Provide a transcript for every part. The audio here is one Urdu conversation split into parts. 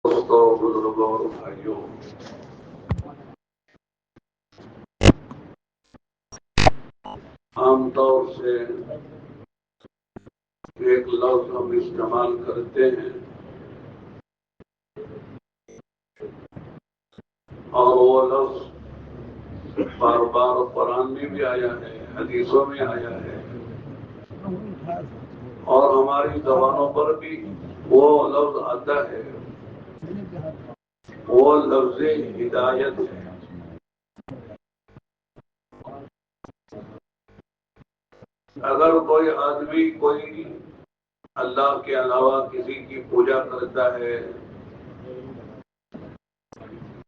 دوستوں، بزرگوں اور بھائیوں، عام طور سے ایک لفظ ہم استعمال کرتے ہیں اور وہ لفظ بار بار قرآن میں بھی آیا ہے، حدیثوں میں آیا ہے اور ہماری زبانوں پر بھی وہ لفظ آتا ہے، وہ لفظ ہدایت ہے۔ اگر کوئی آدمی کوئی اللہ کے علاوہ کسی کی پوجا کرتا ہے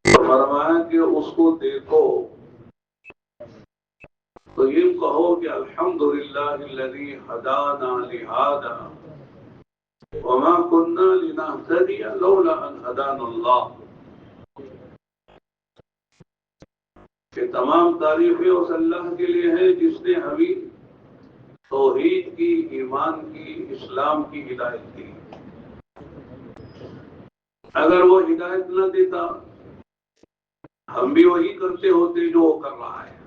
تو فرمایا کہ اس کو دیکھو تو یہ کہو کہ الحمدللہ الذی ہدانا لہذا وما كنا لنهتدی لولا ان ہدانا اللہ، کہ تمام تعریفیں اس اللہ کے لیے ہیں جس نے ہمیں توحید کی، ایمان کی، اسلام کی ہدایت دی۔ اگر وہ ہدایت نہ دیتا ہم بھی وہی کرتے ہوتے جو وہ کر رہا ہے۔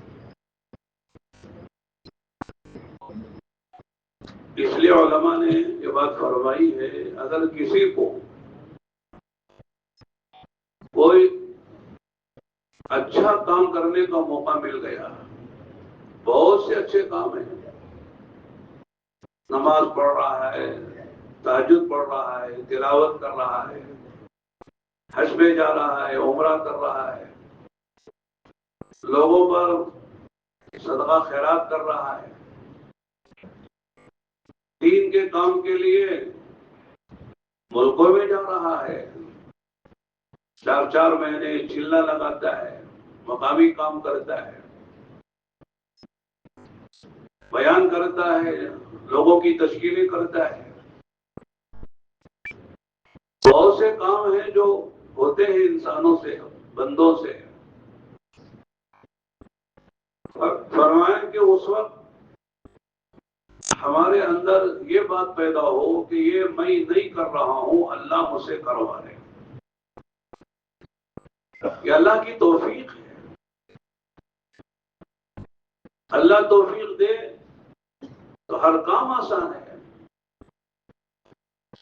اس لیے علماء نے یہ بات فرمائی ہے، اگر کسی کو کوئی اچھا کام کرنے کا موقع مل گیا، بہت سے اچھے کام ہیں، نماز پڑھ رہا ہے، تہجد پڑھ رہا ہے، تلاوت کر رہا ہے، حج میں جا رہا ہے، عمرہ کر رہا ہے، لوگوں پر صدقہ خیرات کر رہا ہے، دین کے کام کے لیے ملکوں میں جا رہا ہے، 4 4 مہینے چلنا لگاتا ہے، مقامی کام کرتا ہے، بیان کرتا ہے، لوگوں کی تشکیلیں کرتا ہے، بہت سے کام ہیں جو ہوتے ہیں انسانوں سے، بندوں سے۔ فرمائیں کہ اس وقت ہمارے اندر یہ بات پیدا ہو کہ یہ میں نہیں کر رہا ہوں، اللہ مجھ سے کروا رہے، یہ اللہ کی توفیق ہے۔ اللہ توفیق دے تو ہر کام آسان ہے،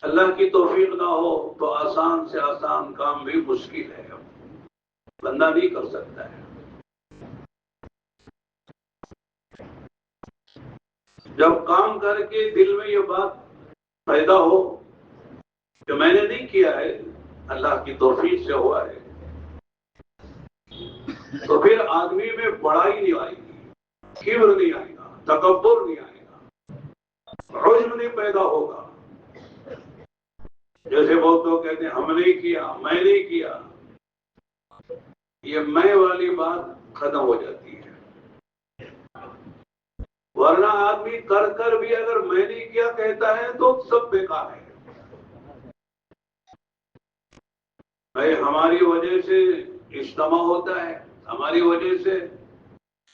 اللہ کی توفیق نہ ہو تو آسان سے آسان کام بھی مشکل ہے، بندہ نہیں کر سکتا ہے۔ جب کام کر کے دل میں یہ بات پیدا ہو کہ میں نے نہیں کیا ہے، اللہ کی توفیق سے ہوا ہے، تو پھر آدمی میں بڑائی نہیں آئے گی، کبر نہیں آئے گا، تکبر نہیں آئے گا، عجب نہیں پیدا ہوگا۔ جیسے بہت لوگ کہتے ہیں ہم نہیں کیا، میں نہیں کیا، یہ میں والی بات ختم ہو جاتی ہے۔ ورنہ آدمی کر کر بھی اگر میں نہیں کیا کہتا ہے تو سب بیکار ہے۔ بھائی ہماری وجہ سے اجتماع ہوتا ہے، ہماری وجہ سے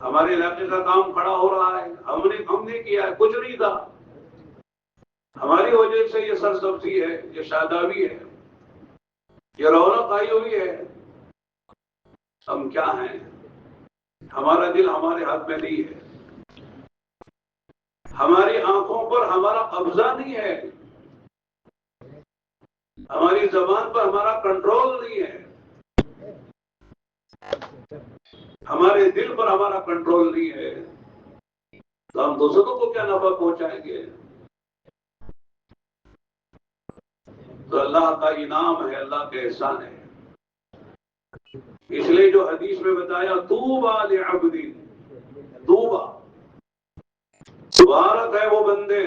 ہمارے علاقے کا کام کھڑا ہو رہا ہے، ہم نے کیا ہے، کچھ نہیں تھا، ہماری وجہ سے یہ سرسبزی ہے، یہ شادابی ہے، یہ رونق آئی ہوئی ہے۔ ہم کیا ہیں؟ ہمارا دل ہمارے ہاتھ میں نہیں ہے، ہماری آنکھوں پر ہمارا قبضہ نہیں ہے، ہماری زبان پر ہمارا کنٹرول نہیں ہے، ہمارے دل پر ہمارا کنٹرول نہیں ہے، تو ہم دوسروں کو کیا نفع پہنچائیں گے؟ تو اللہ کا انعام ہے، اللہ کا احسان ہے۔ اس لیے جو حدیث میں بتایا طوبیٰ لعبد، طوبیٰ، مبارک ہے وہ بندے،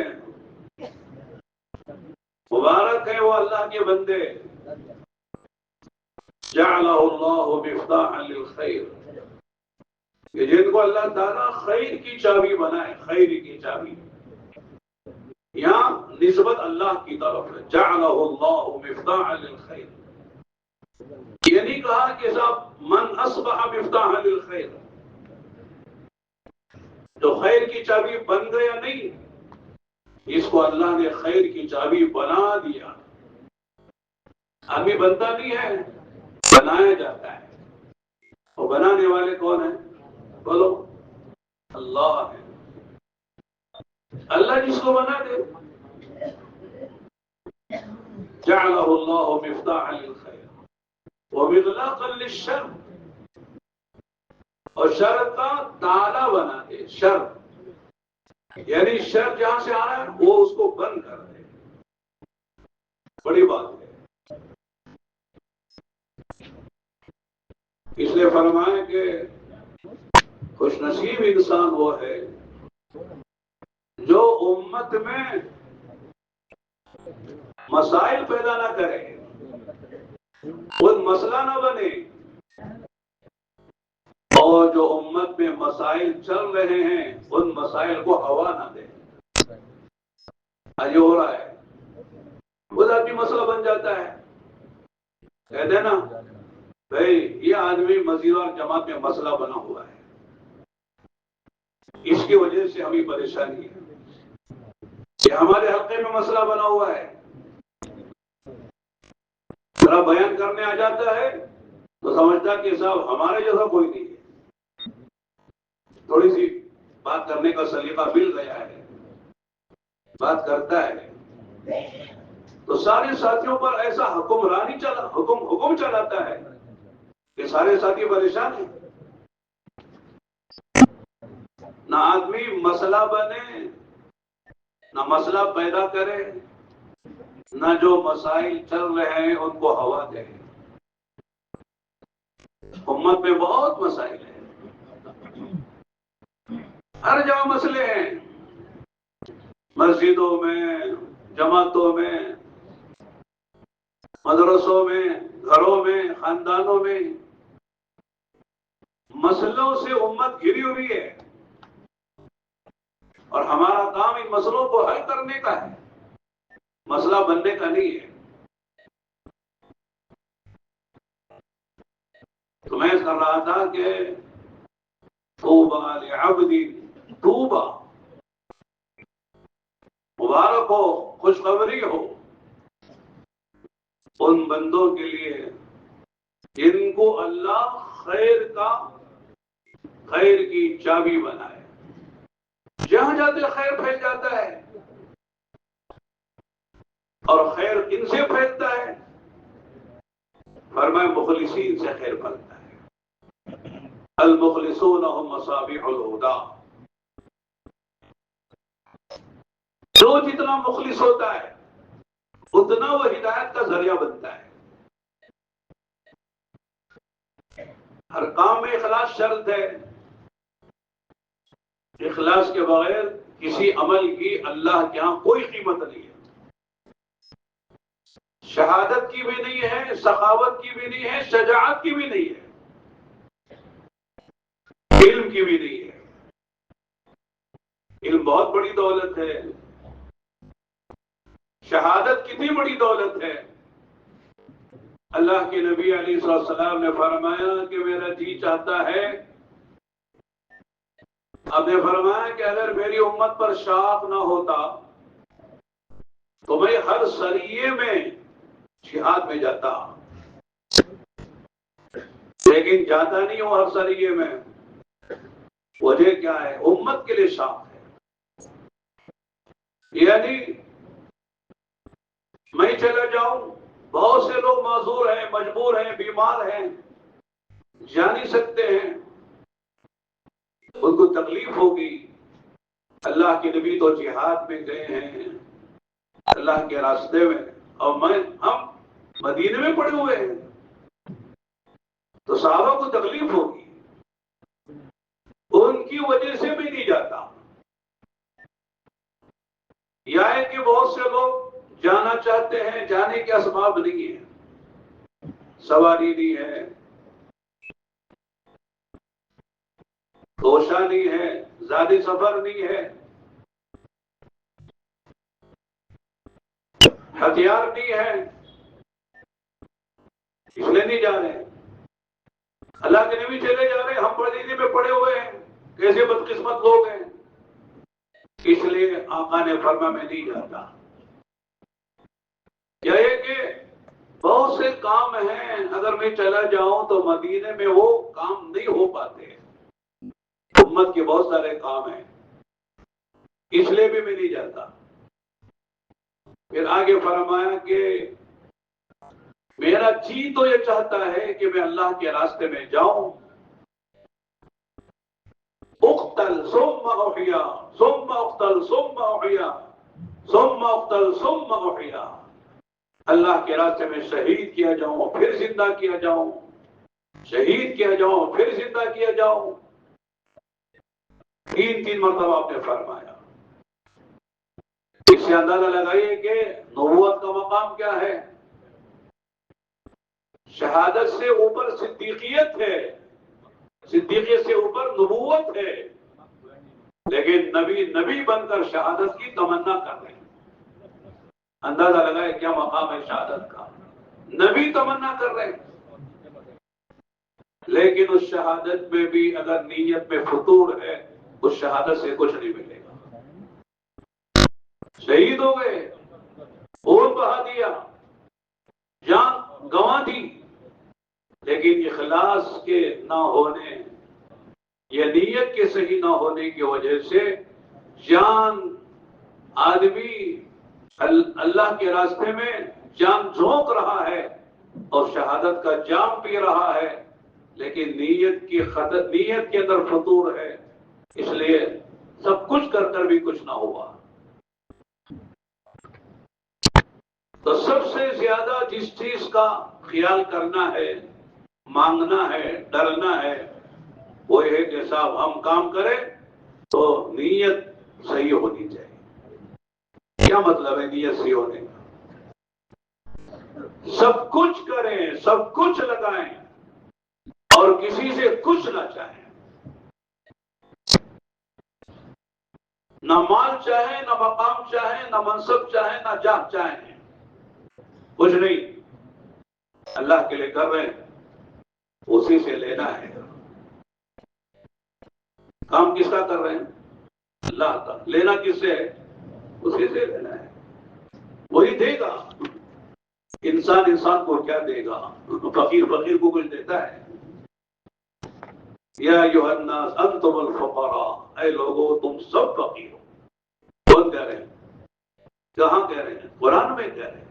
مبارک ہے وہ اللہ کے بندے، جعلہ اللہ مفتاحا للخیر، کہ جن کو اللہ تعالیٰ خیر کی چابی بنائے، خیر کی چابی، یہاں نسبت اللہ کی طرف ہے، جعلہ اللہ مفتاحا للخیر، یہ نہیں کہا کہ صاحب من اصبح مفتاحا للخیر، جو خیر کی چابی بن گیا، نہیں، اس کو اللہ نے خیر کی چابی بنا دیا۔ آدمی بنتا نہیں ہے، بنایا جاتا ہے. اور بنانے والے کون ہیں؟ بولو، اللہ ہے. اللہ جس کو بنا دے. جعلہ اللہ مفتاحا للخیر ومغلاقا للشر. اور شر کا تالا بنا دے. شر یعنی شر جہاں سے آ رہا ہے وہ اس کو بند کر دے. بڑی بات ہے. اس لیے فرمائے کہ خوش نصیب انسان وہ ہے جو امت میں مسائل پیدا نہ کرے، خود مسئلہ نہ بنے، اور جو امت میں مسائل چل رہے ہیں ان مسائل کو ہوا نہ دے. آج یہ ہو رہا ہے، خود آدمی مسئلہ بن جاتا ہے. کہتے ہیں نا بھائی یہ آدمی مزیدار جماعت میں مسئلہ بنا ہوا ہے، اس کی وجہ سے ہمیں پریشانی ہے. یہ ہمارے حلقے میں مسئلہ بنا ہوا ہے. ذرا بیان کرنے آ جاتا ہے تو سمجھتا کہ صاحب ہمارے جیسا کوئی نہیں ہے. تھوڑی سی بات کرنے کا سلیقہ مل گیا ہے، بات کرتا ہے تو سارے ساتھیوں پر ایسا حکم چلاتا ہے کہ سارے ساتھی پریشان ہیں. نہ آدمی مسئلہ بنے، نہ مسئلہ پیدا کرے، نہ جو مسائل چل رہے ہیں ان کو ہوا دے. امت میں بہت مسائل ہیں، ہر جگہ مسئلے ہیں، مسجدوں میں، جماعتوں میں، مدرسوں میں، گھروں میں، خاندانوں میں. مسئلوں سے امت گھری ہوئی ہے اور ہمارا کام ان مسئلوں کو حل کرنے کا ہے، مسئلہ بننے کا نہیں ہے. تو میں کر رہا تھا کہ طوبیٰ لعبد طوبیٰ، مبارک ہو، خوشخبری ہو ان بندوں کے لیے جن کو اللہ خیر کی چابی بنائے. جہاں جاتے خیر پھیل جاتا ہے، اور خیر کن سے پھیلتا ہے؟ فرمائے مخلصین سے خیر پھیلتا ہے. المخلصون هم مصابیح الہدی. جو جتنا مخلص ہوتا ہے اتنا وہ ہدایت کا ذریعہ بنتا ہے. ہر کام میں اخلاص شرط ہے. اخلاص کے بغیر کسی عمل کی اللہ کے ہاں کوئی قیمت نہیں ہے. شہادت کی بھی نہیں ہے، سخاوت کی بھی نہیں ہے، شجاعت کی بھی نہیں ہے، علم کی بھی نہیں ہے. علم بہت بڑی دولت ہے، شہادت کتنی بڑی دولت ہے. اللہ کے نبی علیہ السلام نے فرمایا کہ میرا جی چاہتا ہے، آپ نے فرمایا کہ اگر میری امت پر شاق نہ ہوتا تو میں ہر سریے میں جہاد میں جاتا، لیکن جاتا نہیں ہوں ہر سریے میں. وجہ کیا ہے؟ امت کے لیے شاق ہے. یعنی میں چلا جاؤں، بہت سے لوگ معذور ہیں، مجبور ہیں، بیمار ہیں، جا نہیں سکتے ہیں، ان کو تکلیف ہوگی. اللہ کے نبی تو جہاد میں گئے ہیں اللہ کے راستے میں، اور ہم مدینے میں پڑے ہوئے ہیں تو صحابہ کو تکلیف ہوگی. ان کی وجہ سے میں نہیں جاتا. یا ہے کہ بہت سے لوگ جانا چاہتے ہیں، جانے کے اسباب نہیں ہے، سواری نہیں ہے، توشہ نہیں ہے، زیادہ سفر نہیں ہے، ہتھیار نہیں ہے، اس لیے نہیں جا رہے. اللہ کے نبی چلے جا رہے، ہم مدینے میں پڑے ہوئے ہیں، کیسے بدقسمت لوگ ہیں. اس لیے آقا نے فرمایا میں نہیں جاتا. کیا ہے کہ بہت سے کام ہیں اگر میں چلا جاؤں تو مدینے میں وہ کام نہیں ہو پاتے. امت کے بہت سارے کام ہیں، اس لیے بھی میں نہیں جاتا. پھر آگے فرمایا کہ میرا جی تو یہ چاہتا ہے کہ میں اللہ کے راستے میں جاؤں. اقتل ثم احیا ثم اقتل ثم احیا ثم اقتل ثم احیا. اللہ کے راستے میں شہید کیا جاؤں پھر زندہ کیا جاؤں، شہید کیا جاؤں پھر زندہ کیا جاؤں. 3 مرتبہ آپ نے فرمایا. اس سے اندازہ لگائیے کہ نبوت کا مقام کیا ہے. شہادت سے اوپر صدیقیت ہے، صدیقیت سے اوپر نبوت ہے، لیکن نبی بن کر شہادت کی تمنا کر رہے ہیں. اندازہ لگائے کیا مقام ہے شہادت کا. نبی تمنا کر رہے ہیں، لیکن اس شہادت میں بھی اگر نیت میں فتور ہے اس شہادت سے کچھ نہیں ملے گا. شہید ہو گئے، خون بہا دیا، جان گنوا دی، لیکن اخلاص کے نہ ہونے یا نیت کے صحیح نہ ہونے کی وجہ سے جان آدمی اللہ کے راستے میں جان جھونک رہا ہے اور شہادت کا جام پی رہا ہے، لیکن نیت کے اندر فتور ہے، اس لیے سب کچھ کر بھی کچھ نہ ہوا. تو سب سے زیادہ جس چیز کا خیال کرنا ہے، مانگنا ہے، ڈرنا ہے، وہ ہے کہ صاحب ہم کام کریں تو نیت صحیح ہونی چاہیے. کیا مطلب ہے نیت صحیح ہونے کا؟ سب کچھ کریں، سب کچھ لگائیں اور کسی سے کچھ نہ چاہیں. نہ مال چاہیں، نہ مقام چاہیں، نہ منصب چاہیں، نہ جاہ چاہیں، کچھ نہیں. اللہ کے لیے کر رہے ہیں، اسی سے لینا ہے. کام کس کا کر رہے ہیں؟ اللہ کا. لینا کس سے ہے؟ اسی سے لینا ہے. وہی دے گا. انسان کو کیا دے گا؟ فقیر کو کچھ دیتا ہے؟ یا ایھا الناس انتم الفقراء، اے لوگوں تم سب فقیر ہو. کون کہہ رہے ہیں؟ کہاں کہہ رہے ہیں؟ قرآن میں کہہ رہے ہیں.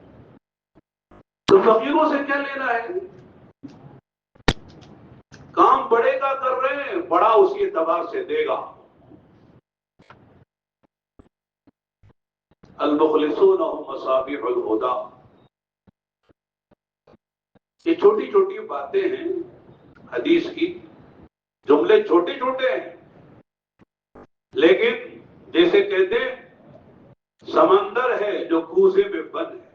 تو فقیروں سے کیا لینا ہے؟ کام بڑے کا کر رہے ہیں، بڑا اسی اعتبار سے دے گا. المخلصون هم مصابیح الہدی. یہ چھوٹی چھوٹی باتیں ہیں حدیث کی، جملے چھوٹے چھوٹے ہیں، لیکن جیسے کہتے ہیں سمندر ہے جو کوزے میں بند ہے.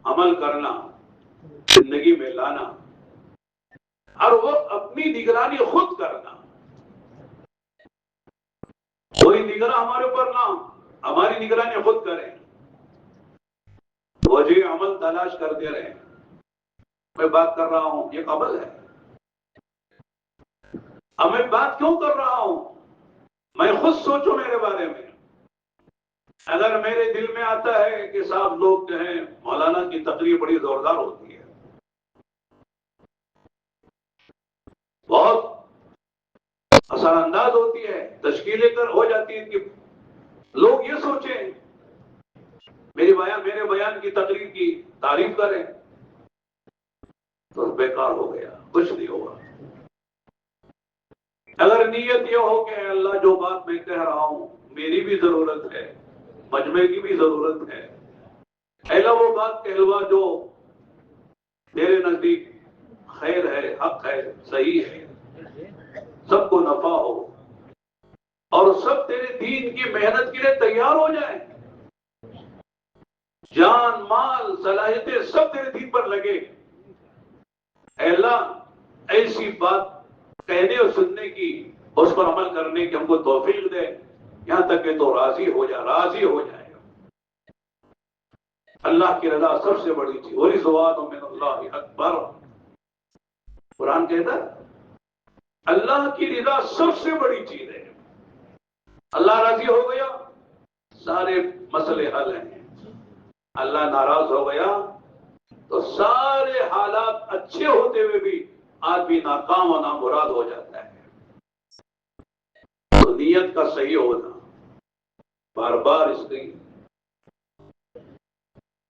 عمل کرنا، زندگی میں لانا، اور وہ اپنی نگرانی خود کرنا. کوئی نگراں ہمارے اوپر نہ، ہماری نگرانی خود کریں. وجہ عمل تلاش کرتے رہیں. میں بات کر رہا ہوں، یہ قبل ہے. اب میں بات کیوں کر رہا ہوں؟ میں خود سوچوں میرے بارے میں. اگر میرے دل میں آتا ہے کہ صاحب لوگ جو ہیں مولانا کی تقریر بڑی زوردار ہوتی ہے، بہت اثر انداز ہوتی ہے، تشکیلیں ہو جاتی ہیں، کہ لوگ یہ سوچیں میرے بیان کی تقریر کی تعریف کریں، تو بیکار ہو گیا، کچھ نہیں ہوگا. اگر نیت یہ ہو کہ اللہ جو بات میں کہہ رہا ہوں میری بھی ضرورت ہے، مجمع کی بھی ضرورت ہے، اللہ وہ بات کہلوا جو میرے نزدیک خیر ہے، حق ہے، صحیح ہے، سب کو نفع ہو اور سب تیرے دین کی محنت کے لیے تیار ہو جائیں، جان مال صلاحیتیں سب تیرے دین پر لگے. اے اللہ ایسی بات کہنے اور سننے کی، اس پر عمل کرنے کی ہم کو توفیق دے، یہاں تک کہ تو راضی ہو جائے گا. اللہ کی رضا سب سے بڑی چیز. وَرِضْوَانٌ مِّنَ اللَّهِ اکبر. قرآن کہتا ہے اللہ کی رضا سب سے بڑی چیز ہے. اللہ راضی ہو گیا، سارے مسئلے حل ہیں. اللہ ناراض ہو گیا تو سارے حالات اچھے ہوتے ہوئے بھی آدمی ناکام و نامراد ہو جاتا ہے. تو نیت کا صحیح ہونا بار بار اس کی.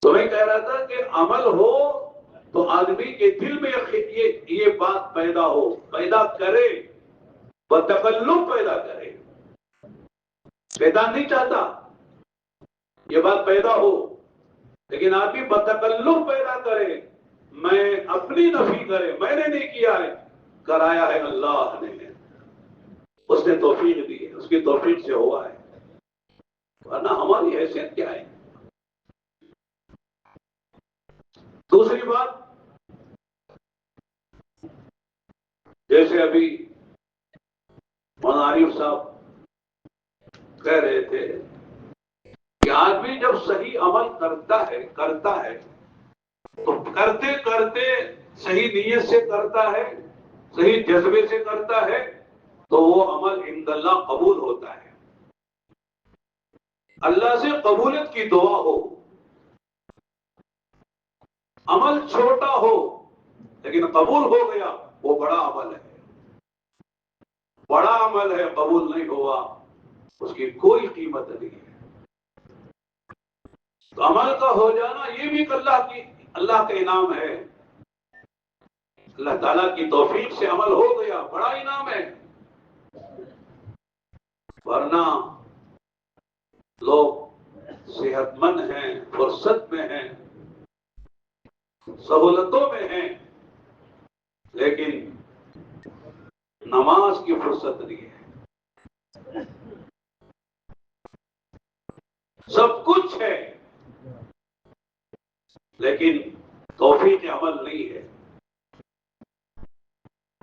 تو میں کہہ رہا تھا کہ عمل ہو تو آدمی کے دل میں یہ بات پیدا کرے، بتکلف پیدا کرے. شیطان نہیں چاہتا یہ بات پیدا ہو، لیکن آدمی بتکلف پیدا کرے، میں اپنی نفی کرے، میں نے نہیں کیا ہے، کرایا ہے اللہ نے، اس نے توفیق دی ہے، اس کی توفیق سے ہوا ہے. ورنہ ہماری حیثیت کیا ہے؟ دوسری بات، جیسے ابھی مولانا عارف صاحب کہہ رہے تھے کہ آدمی جب صحیح عمل کرتا ہے تو کرتے کرتے صحیح نیت سے کرتا ہے، صحیح جذبے سے کرتا ہے تو وہ عمل عند اللہ قبول ہوتا ہے. اللہ سے قبولیت کی دعا ہو، عمل چھوٹا ہو لیکن قبول ہو گیا، وہ بڑا عمل ہے. بڑا عمل ہے، قبول نہیں ہوا اس کی کوئی قیمت نہیں ہے. تو عمل کا ہو جانا یہ بھی اللہ کا انعام ہے. اللہ تعالیٰ کی توفیق سے عمل ہو گیا، بڑا انعام ہے. ورنہ لوگ صحت مند ہیں، فرصت میں ہیں، سہولتوں میں ہیں، لیکن نماز کی فرصت نہیں ہے. سب کچھ ہے لیکن توفیق عمل نہیں ہے.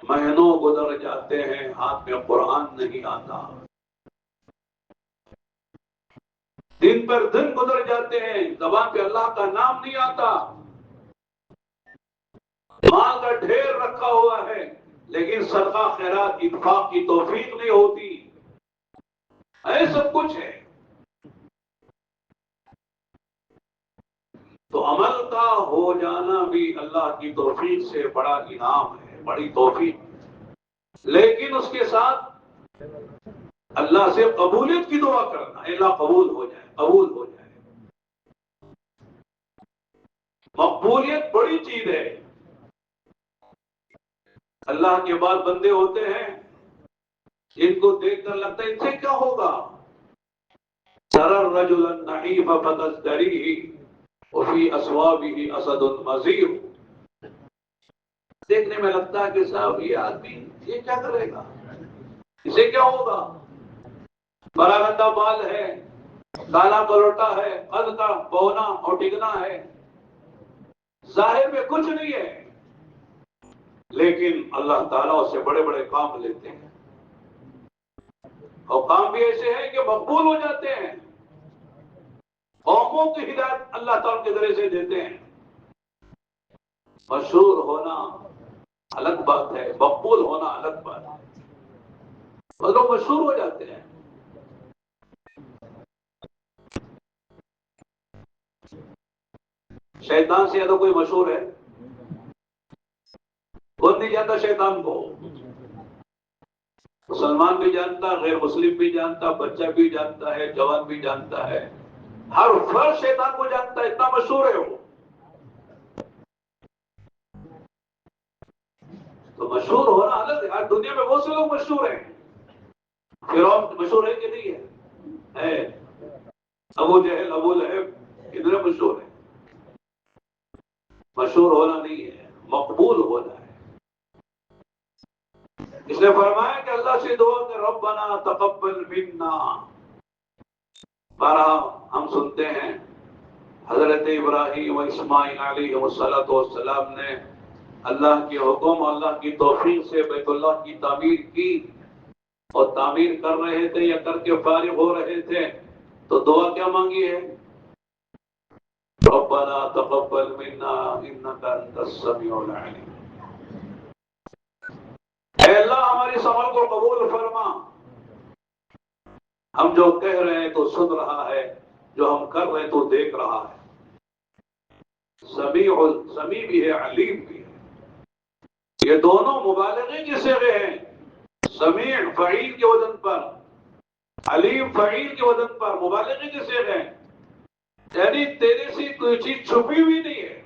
مہینوں گزر جاتے ہیں، ہاتھ میں قرآن نہیں آتا. دن پر دن گزر جاتے ہیں، زبان پہ اللہ کا نام نہیں آتا. مال کا ڈھیر رکھا ہوا ہے لیکن صدقہ خیرات انفاق کی توفیق نہیں ہوتی. سب کچھ ہے. تو عمل کا ہو جانا بھی اللہ کی توفیق سے بڑا انعام ہے، بڑی توفیق. لیکن اس کے ساتھ اللہ سے قبولیت کی دعا کرنا، اللہ قبول ہو جائے، قبول ہو جائے. مقبولیت بڑی چیز ہے. اللہ کے بعد بندے ہوتے ہیں جن کو دیکھ کر لگتا ہے ان سے کیا ہوگا. ترى الرجل النحيف فتزدريه وفي أصوابه أسد مزير. دیکھنے میں لگتا ہے کہ صاحب یہ آدمی یہ کیا کرے گا، اسے کیا ہوگا. بڑا گندا بال ہے، کالا کلوٹا ہے، قد کا بونا اور ڈگنا ہے، ظاہر میں کچھ نہیں ہے، لیکن اللہ تعالیٰ اس سے بڑے بڑے کام لیتے ہیں. اور کام بھی ایسے ہیں کہ مقبول ہو جاتے ہیں. قوموں کی ہدایت اللہ تعالیٰ کے ذریعے سے دیتے ہیں. مشہور ہونا الگ بات ہے، مقبول ہونا الگ بات ہے. اور لوگ مشہور ہو جاتے ہیں. شیطان سے زیادہ کوئی مشہور ہے؟ کون نہیں جانتا شیطان کو؟ مسلمان بھی جانتا، غیر مسلم بھی جانتا، بچہ بھی جانتا ہے، جوان بھی جانتا ہے. ہر فرد شیطان کو جانتا ہے، اتنا مشہور ہے وہ. تو مشہور ہونا الگ ہے. آج دنیا میں بہت سے لوگ مشہور ہیں. فرعون مشہور ہے کہ نہیں ہے؟ ابو جہل، ابو لہب کتنے مشہور ہیں. مشہور ہونا نہیں ہے، مقبول ہونا ہے. اس نے فرمایا کہ اللہ سے دعا کہ ربنا تقبل منا. بارہ ہم سنتے ہیں حضرت ابراہیم و اسماعیل علیہ السلام نے اللہ کے حکم، اللہ کی توفیق سے بیت اللہ کی تعمیر کی، اور تعمیر کر رہے تھے یا کر کے فارغ ہو رہے تھے تو دعا کیا مانگی ہے؟ ربنا تقبل منا انک انت السمیع العلیم. اے اللہ ہماری اس عمل کو قبول فرما. ہم جو کہہ رہے ہیں تو سن رہا ہے، جو ہم کر رہے ہیں تو دیکھ رہا ہے. سمیع بھی ہے، علیم بھی ہے۔ یہ دونوں مبالغے کے صیغے ہیں، سمیع فعیل کے وزن پر، علیم فعیل کے وزن پر، مبالغے کے صیغے ہیں، یعنی تیرے سے کوئی چیز چھپی ہوئی نہیں ہے،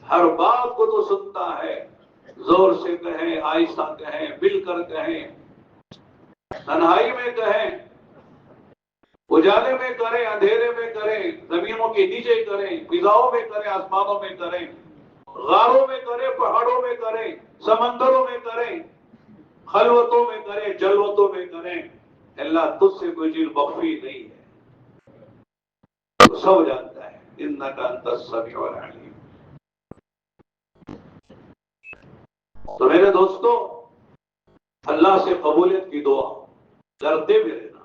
ہر بات کو تو سنتا ہے، زور سے کہیں، آہستہ کہیں، مل کر کہیں، تنہائی میں کہیں، اجالے میں کریں، اندھیرے میں کریں، زمینوں کے نیچے کریں، فضاؤں میں کریں، آسمانوں میں کریں، غاروں میں کریں، پہاڑوں میں کریں، سمندروں میں کریں، خلوتوں میں کریں، جلوتوں میں کریں، اللہ تجھ سے کوئی چیز مخفی نہیں ہے، تو سب جانتا ہے۔ انک انت السمیع العلیم۔ تو میرے دوستو، اللہ سے قبولیت کی دعا کرتے بھی رہنا،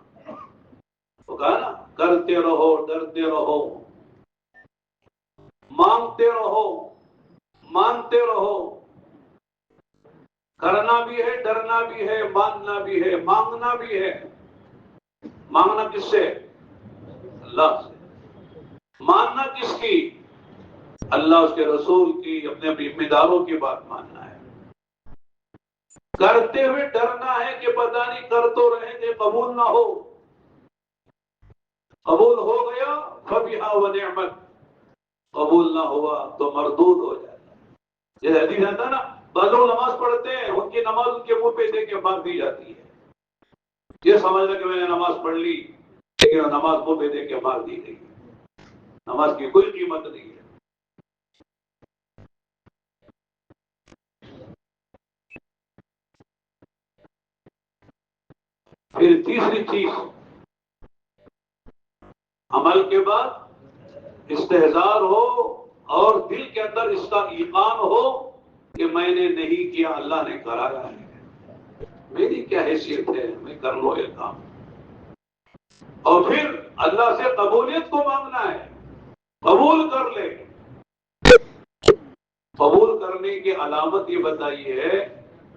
وہ کہا نا، کرتے رہو، ڈرتے رہو، مانگتے رہو، مانتے رہو، کرنا بھی ہے، ڈرنا بھی ہے، ماننا بھی ہے، مانگنا بھی ہے۔ مانگنا کس سے؟ اللہ سے۔ ماننا کس کی؟ اللہ، اس کے رسول کی، اپنے ذمہ داروں کی بات ماننا ہے۔ کرتے ہوئے ڈرنا ہے کہ پتہ نہیں کر تو رہے تھے، قبول نہ ہو، قبول ہو گیا فبہا ونعمت، قبول نہ ہوا تو مردود ہو جاتا ہے۔ یہ حدیث آتا ہے نا، بعض لوگ نماز پڑھتے ہیں، ان کی نماز ان کے منہ پہ دے کے مار دی جاتی ہے، یہ سمجھ لیں کہ میں نے نماز پڑھ لی، لیکن نماز منہ پہ دے کے مار دی گئی، نماز کی کوئی قیمت نہیں ہے۔ پھر تیسری چیز، عمل کے بعد استحضار ہو اور دل کے اندر اس کا ایمان ہو کہ میں نے نہیں کیا، اللہ نے کرایا ہے، میری کیا حیثیت ہے، میں کر لو یہ کام۔ اور پھر اللہ سے قبولیت کو مانگنا ہے، قبول کر لے۔ قبول کرنے کی علامت یہ بتائی ہے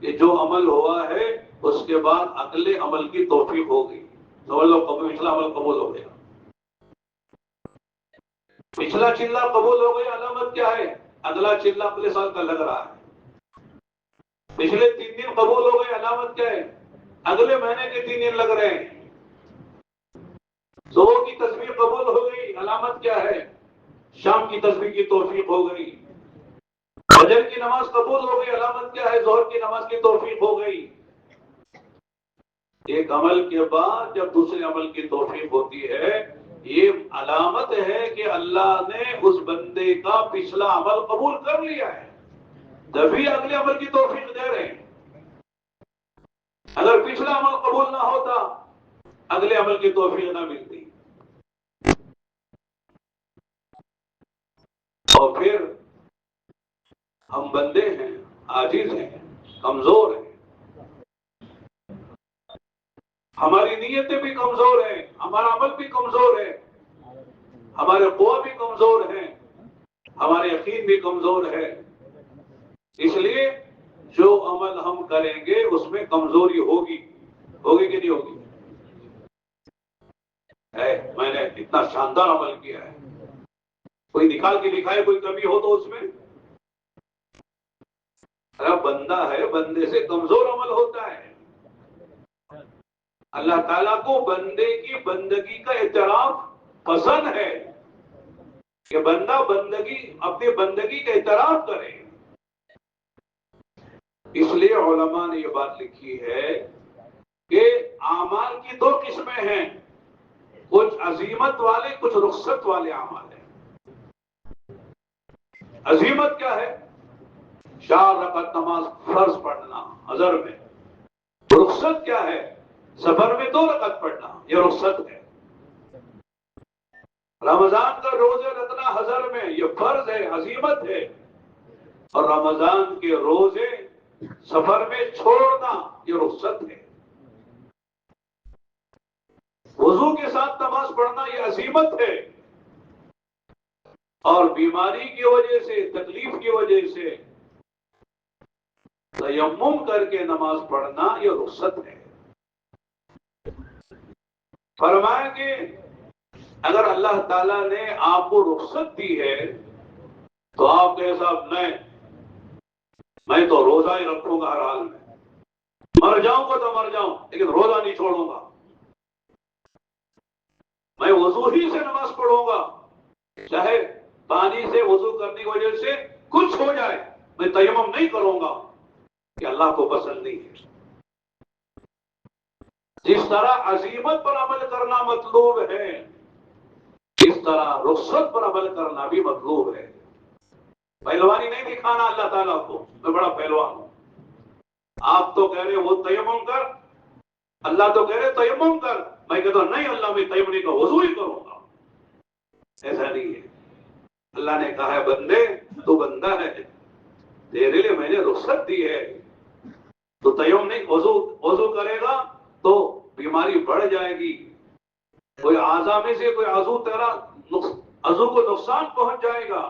کہ جو عمل ہوا ہے اس کے بعد اگلے عمل کی توفیق ہو گئی، سمجھ لو پچھلا عمل قبول ہو گیا، پچھلا چلہ قبول ہو گیا، علامت کیا ہے؟ اگلا چلہ اگلے سال کا لگ رہا ہے۔ پچھلے 3 دن قبول ہو گئے، علامت کیا ہے؟ اگلے مہینے کے 3 دن لگ رہے ہیں۔ صبح کی تسبیح قبول ہو گئی، علامت کیا ہے؟ شام کی تسبیح کی توفیق ہو گئی۔ فجر کی نماز قبول ہو گئی، علامت کیا ہے؟ ظہر کی نماز کی توفیق ہو گئی۔ ایک عمل کے بعد جب دوسرے عمل کی توفیق ہوتی ہے، یہ علامت ہے کہ اللہ نے اس بندے کا پچھلا عمل قبول کر لیا ہے، تبھی اگلے عمل کی توفیق دے رہے ہیں۔ اگر پچھلا عمل قبول نہ ہوتا، اگلے عمل کی توفیق نہ ملتی۔ اور پھر ہم بندے ہیں، عاجز ہیں، کمزور ہیں، ہماری نیتیں بھی کمزور ہیں، ہمارا عمل بھی کمزور ہے، ہمارے قوہ بھی کمزور ہیں، ہمارے یقین بھی کمزور ہے۔ اس لیے جو عمل ہم کریں گے اس میں کمزوری ہوگی، ہوگی کہ نہیں ہوگی؟ میں نے اتنا شاندار عمل کیا ہے، کوئی نکال کے دکھائے کوئی کمی ہو تو اس میں؟ بندہ ہے، بندے سے کمزور عمل ہوتا ہے۔ اللہ تعالیٰ کو بندے کی بندگی کا اعتراف پسند ہے کہ بندہ اپنی بندگی کا اعتراف کرے۔ اس لیے علماء نے یہ بات لکھی ہے کہ اعمال کی 2 قسمیں ہیں، کچھ عزیمت والے، کچھ رخصت والے اعمال ہیں۔ عزیمت کیا ہے؟ 4 رکعت نماز فرض پڑھنا حضر میں۔ رخصت کیا ہے؟ سفر میں 2 رکعت پڑھنا، یہ رخصت ہے۔ رمضان کا روزے رکھنا حضر میں، یہ فرض ہے، عزیمت ہے۔ اور رمضان کے روزے سفر میں چھوڑنا، یہ رخصت ہے۔ وضو کے ساتھ نماز پڑھنا یہ عزیمت ہے، اور بیماری کی وجہ سے، تکلیف کی وجہ سے تیمم کر کے نماز پڑھنا یہ رخصت ہے۔ فرمایا کہ اگر اللہ تعالیٰ نے آپ کو رخصت دی ہے تو آپ کے حساب میں تو روزہ ہی رکھوں گا ہر حال میں، مر جاؤں گا تو مر جاؤں لیکن روزہ نہیں چھوڑوں گا، میں وضو ہی سے نماز پڑھوں گا، چاہے پانی سے وضو کرنے کی وجہ سے کچھ ہو جائے، میں تیمم نہیں کروں گا، کہ اللہ کو پسند نہیں ہے۔ جس طرح عزیمت پر عمل کرنا مطلوب ہے، اس طرح رخصت پر عمل کرنا بھی مطلوب ہے۔ پہلوانی نہیں دکھانا اللہ تعالیٰ کو میں بڑا پہلوان ہوں، آپ تو کہہ رہے وہ تیمم کر، اللہ تو کہہ رہے تیمم کر، میں کہتا ہوں نہیں اللہ میں تیمم نہیں کروں، وضو ہی کروں گا۔ ایسا نہیں ہے، اللہ نے کہا ہے بندے تو بندہ ہے، تیرے لیے میں نے رخصت دی ہے، تو تیمم نہیں، وضو کرے گا تو بیماری بڑھ جائے گی، کوئی اعضاء میں سے کوئی عضو کو نقصان پہنچ جائے گا،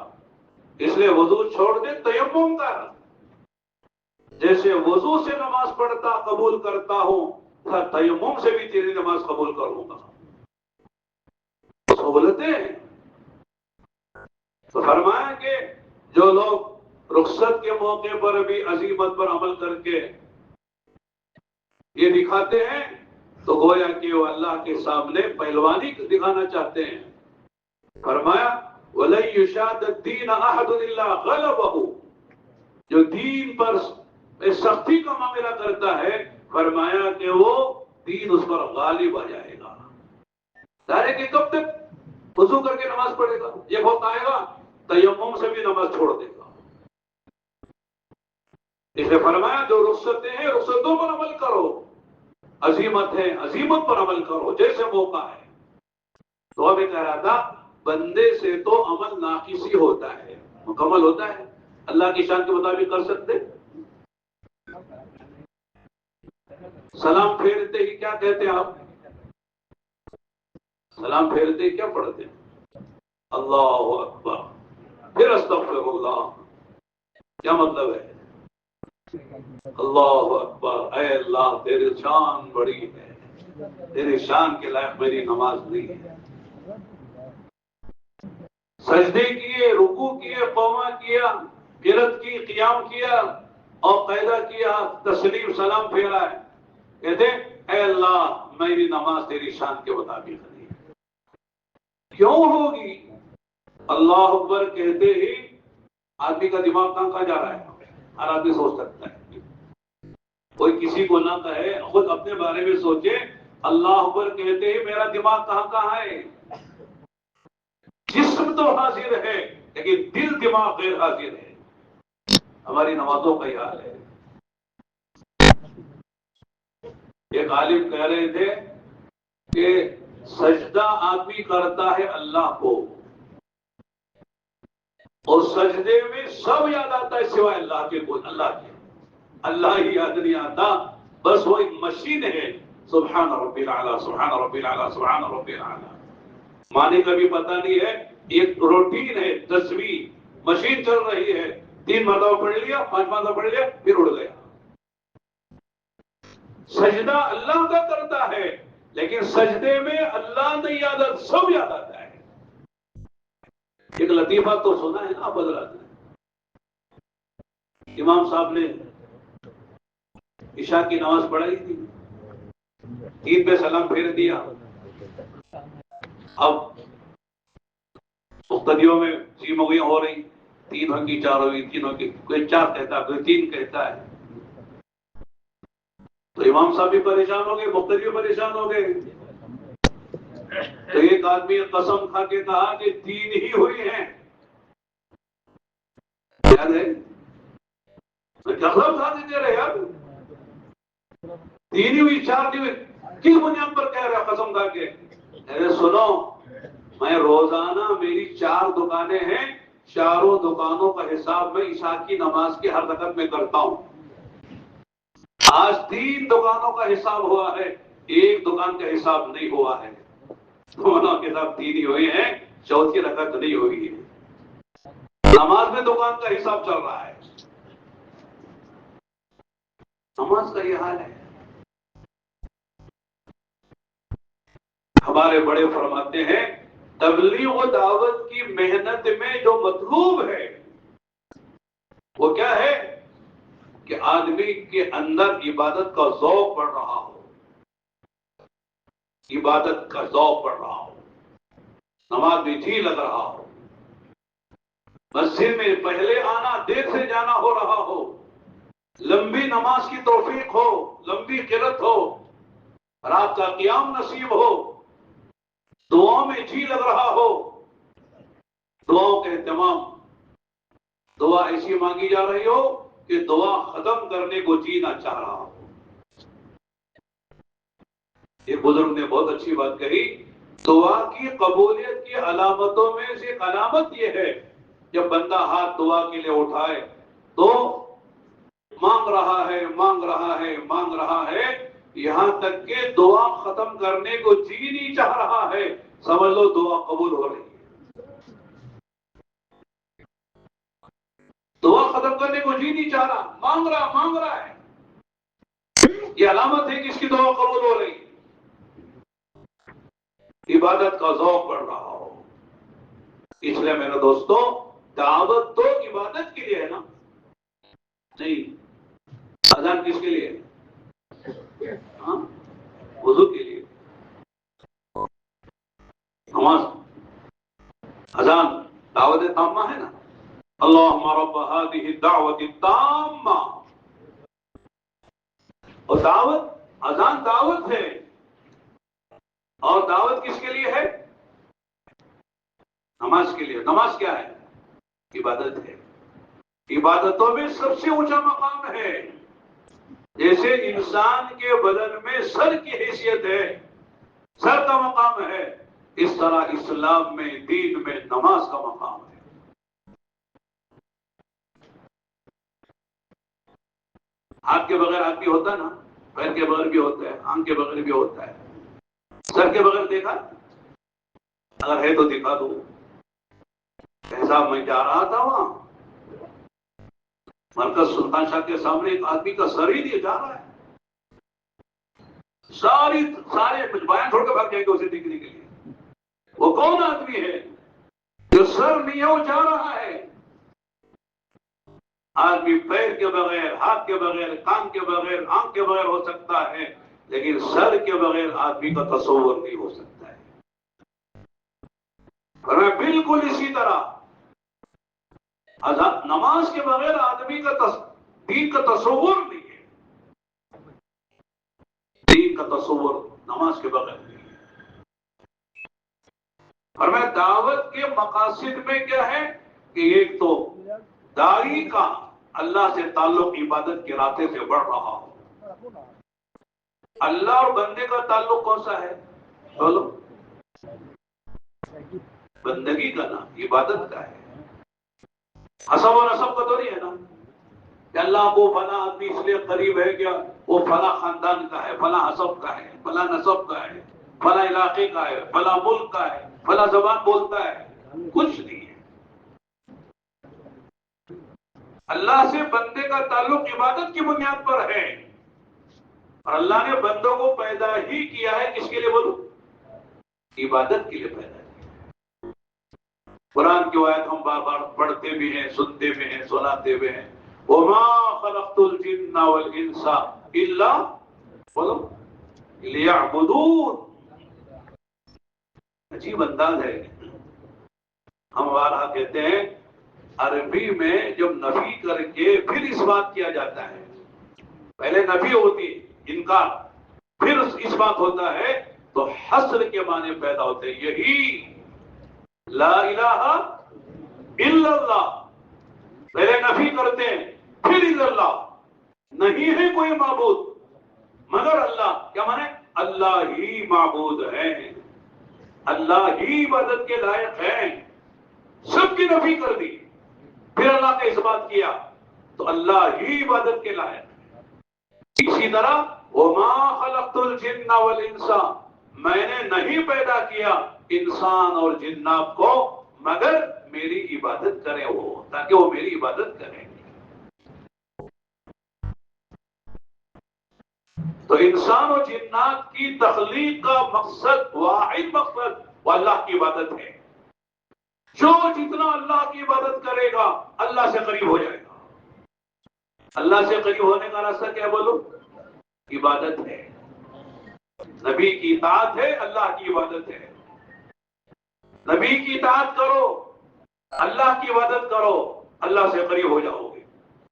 اس لیے وضو چھوڑ دے تیمم کر، جیسے وضو سے نماز پڑھتا قبول کرتا ہوں تیمم سے بھی تیری نماز قبول کروں گا۔ سہولتیں تو فرمایا کہ جو لوگ رخصت کے موقع پر بھی عزیمت پر عمل کر کے یہ دکھاتے ہیں تو گویا کہ وہ اللہ کے سامنے پہلوانی دکھانا چاہتے ہیں۔ فرمایا وَلَن يُشَادَ الدِّينَ أَحَدٌ إِلَّا غَلَبَهُ، جو دین پر سختی کا معاملہ کرتا ہے فرمایا کہ وہ دین اس پر غالب آ جائے گا۔ ظاہر کہ کب تک وضو کر کے نماز پڑھے گا، یہ وقت آئے گا تیمم سے بھی نماز چھوڑ دے گا۔ اس نے فرمایا جو رخصتیں ہیں رخصتوں پر عمل کرو، عزیمت ہے عزیمت پر عمل کرو جیسے موقع ہے۔ تو ابھی کہہ رہا تھا بندے سے تو عمل ناقص ہی ہوتا ہے، مکمل ہوتا ہے، اللہ کی شان کے مطابق کر سکتے۔ سلام پھیرتے ہی کیا کہتے ہیں آپ؟ سلام پھیرتے ہی کیا پڑھتے ہیں؟ اللہ اکبر، پھر استغفر اللہ، کیا مطلب ہے؟ اللہ اکبر، اے اللہ تیری شان بڑی ہے، تیری شان کے لائق میری نماز نہیں ہے۔ سجدے کیے، رکوع کیے، قوما کیا، قرات کی، قیام کیا اور قاعدہ کیا، تسلیم سلام پھیرا ہے، کہتے اے اللہ میری نماز تیری شان کے مطابق نہیں ہے۔ کیوں ہوگی؟ اللہ اکبر کہتے ہی آدمی کا دماغ کہاں جا رہا ہے؟ ہر آدمی سوچ سکتا ہے، کوئی کسی کو نہ کہے، خود اپنے بارے میں سوچے، اللہ اکبر کہتے ہی میرا دماغ کہاں ہے؟ جسم تو حاضر ہے لیکن دل دماغ غیر حاضر ہے۔ ہماری نمازوں کا یہ حال ہے۔ ایک عالم کہہ رہے تھے کہ سجدہ آدمی کرتا ہے اللہ کو، اور سجدے میں سب یاد آتا ہے سوائے اللہ کے، کوئی اللہ ہی یاد نہیں آتا، بس وہ ایک مشین ہے، سبحان ربی الاعلی سبحان ربی الاعلی سبحان ربی الاعلی، معنی کا بھی پتہ نہیں ہے، ایک روٹین ہے، تسبیح مشین چل رہی ہے، 3 مرتبہ پڑھ لیا، 5 مرتبہ پڑھ لیا، پھر اڑ گیا۔ سجدہ اللہ کا کرتا ہے لیکن سجدے میں اللہ نہیں یاد آتا، سب یاد آتا ہے۔ ایک لطیفہ تو سنا ہے نا آپ حضرات نے، امام صاحب نے عشاء کی نماز پڑھائی تھی، عید پہ سلام پھیر دیا، اب مقتدیوں میں سیمگیاں ہو رہی، 3 ہوگی 4 ہوگی 3 ہوگی، کوئی 4 کہتا ہے کوئی 3 کہتا ہے، تو امام صاحب بھی پریشان ہو گئے، مقتدی بھی پریشان ہو گئے، تو ایک آدمی قسم کھا کے کہا کہ 3 ہی ہوئی ہیں، یاد ہے؟ قسم کھا کے دے رہے یار، 3 ہی ہوئی 4 نہیں ہوئی، کس بنیاد پر کہہ رہا قسم کھا کے؟ ارے سنو، میں روزانہ میری 4 دکانیں ہیں، چاروں دکانوں کا حساب میں عشاء کی نماز کی ہر رکعت میں کرتا ہوں، آج 3 دکانوں کا حساب ہوا ہے، ایک دکان کا حساب نہیں ہوا ہے، دونوں کے حساب 3 ہی ہوئے ہیں، چوتھی رکعت نہیں ہوئی ہے، نماز میں دکان کا حساب چل رہا ہے، نماز کا یہ حال ہے۔ ہمارے بڑے فرماتے ہیں تبلیغ و دعوت کی محنت میں جو مطلوب ہے وہ کیا ہے کہ آدمی کے اندر عبادت کا ذوق بڑھ رہا ہو، عبادت کا ذوق بڑھ رہا ہو، نماز میں جی لگ رہا ہو، مسجد میں پہلے آنا دیر سے جانا ہو رہا ہو، لمبی نماز کی توفیق ہو، لمبی قرت ہو، رات کا قیام نصیب ہو، دعاؤں میں جی لگ رہا ہو، دعاؤں کا اہتمام، دعا ایسی مانگی جا رہی ہو کہ دعا ختم کرنے کو جی نہ چاہ رہا ہو۔ ایک بزرگ نے بہت اچھی بات کہی، دعا کی قبولیت کی علامتوں میں سے ایک علامت یہ ہے جب بندہ ہاتھ دعا کے لیے اٹھائے تو مانگ رہا ہے مانگ رہا ہے مانگ رہا ہے، یہاں تک کہ دعا ختم کرنے کو جی نہیں چاہ رہا ہے، سمجھ لو دعا قبول ہو رہی ہے۔ دعا ختم کرنے کو جی نہیں چاہ رہا، مانگ رہا ہے، یہ علامت ہے کہ اس کی دعا قبول ہو رہی ہے، عبادت کا ذوق بڑھ رہا ہو۔ اس لیے میرے دوستو، دعوت تو عبادت کے لیے ہے نا، نہیں اذان کس کے لیے؟ ہاں وضو کے لیے، نماز، اذان دعوت تامہ ہے نا، اللہم رب هذه الدعوت التامہ، اور دعوت اذان دعوت ہے، اور دعوت کس کے لیے ہے؟ نماز کے لیے۔ نماز کیا ہے؟ عبادت ہے، عبادتوں میں سب سے اونچا مقام ہے، جیسے انسان کے بدن میں سر کی حیثیت ہے، سر کا مقام ہے، اس طرح اسلام میں دین میں نماز کا مقام ہے۔ ہاتھ کے بغیر آدمی ہوتا نا، پیر کے بغیر بھی ہوتا ہے، آنکھ کے بغیر بھی ہوتا ہے، سر کے بغیر دیکھا؟ اگر ہے تو دکھا دو۔ صاحب میں جا رہا تھا وہاں مرکز سلطان شاہ کے سامنے، ایک آدمی کا سر ہی نہیں جا رہا ہے، سارے بیان چھوڑ کے بھاگ جائیں گے اسے دیکھنے کے لیے۔ وہ کون آدمی ہے جو سر نہیں ہے وہ جا رہا ہے؟ آدمی پیر کے بغیر، ہاتھ کے بغیر، کان کے بغیر، آنکھ کے بغیر ہو سکتا ہے، لیکن سر کے بغیر آدمی کا تصور نہیں ہو سکتا ہے۔ اور میں بالکل اسی طرح نماز کے بغیر آدمی کا دین کا تصور نہیں ہے، دین کا تصور نماز کے بغیر نہیں ہے۔ اور میں دعوت کے مقاصد میں کیا ہے کہ ایک تو داعی کا اللہ سے تعلق عبادت کے راستے سے بڑھ رہا ہو۔ اللہ اور بندے کا تعلق کون سا ہے؟ بولو، بندگی کا نا، عبادت کا ہے، حسب و نسب کا تو نہیں ہے نا کہ اللہ کو فلاں آدمی اس لیے قریب ہے کہ وہ فلاں خاندان کا ہے، فلاں حسب کا ہے، فلاں نسب کا ہے، فلاں علاقے کا ہے، فلاں ملک کا ہے، فلاں زبان بولتا ہے، کچھ نہیں ہے۔ اللہ سے بندے کا تعلق عبادت کی بنیاد پر ہے، اور اللہ نے بندوں کو پیدا ہی کیا ہے کس کے لیے؟ بولو، عبادت کے لیے پیدا کیا۔ قرآن کی آیت ہم بار بار پڑھتے بھی ہیں، سنتے بھی ہیں، سناتے بھی ہیں، وما خلقت الجن والانس الا بولو لیعبدون۔ عجیب انداز ہے، ہم بارہا کہتے ہیں عربی میں جب نفی کر کے پھر اس بات کیا جاتا ہے، پہلے نفی ہوتی انکار، پھر اس بات ہوتا ہے تو حصر کے معنی پیدا ہوتے ہیں، یہی لا الہ الا اللہ، پہلے نفی کرتے ہیں پھر الا اللہ، نہیں ہے کوئی معبود مگر اللہ، کیا مانے؟ اللہ ہی معبود ہے، اللہ ہی عبادت کے لائق ہے، سب کی نفی کر دی پھر اللہ کا اس بات کیا تو اللہ ہی عبادت کے لائق ہے۔ اسی طرح وما خلقت الجن والانس، میں نے نہیں پیدا کیا انسان اور جنات کو مگر میری عبادت کرے وہ، تاکہ وہ میری عبادت کریں۔ تو انسان و جنات کی تخلیق کا مقصد، واحد مقصد وہ اللہ کی عبادت ہے. جو جتنا اللہ کی عبادت کرے گا اللہ سے قریب ہو جائے گا. اللہ سے قریب ہونے کا راستہ کیا بولو؟ عبادت ہے. نبی کی اطاعت ہے، اللہ کی عبادت ہے. نبی کی اطاعت کرو، اللہ کی عبادت کرو، اللہ سے قریب ہو جاؤ گے.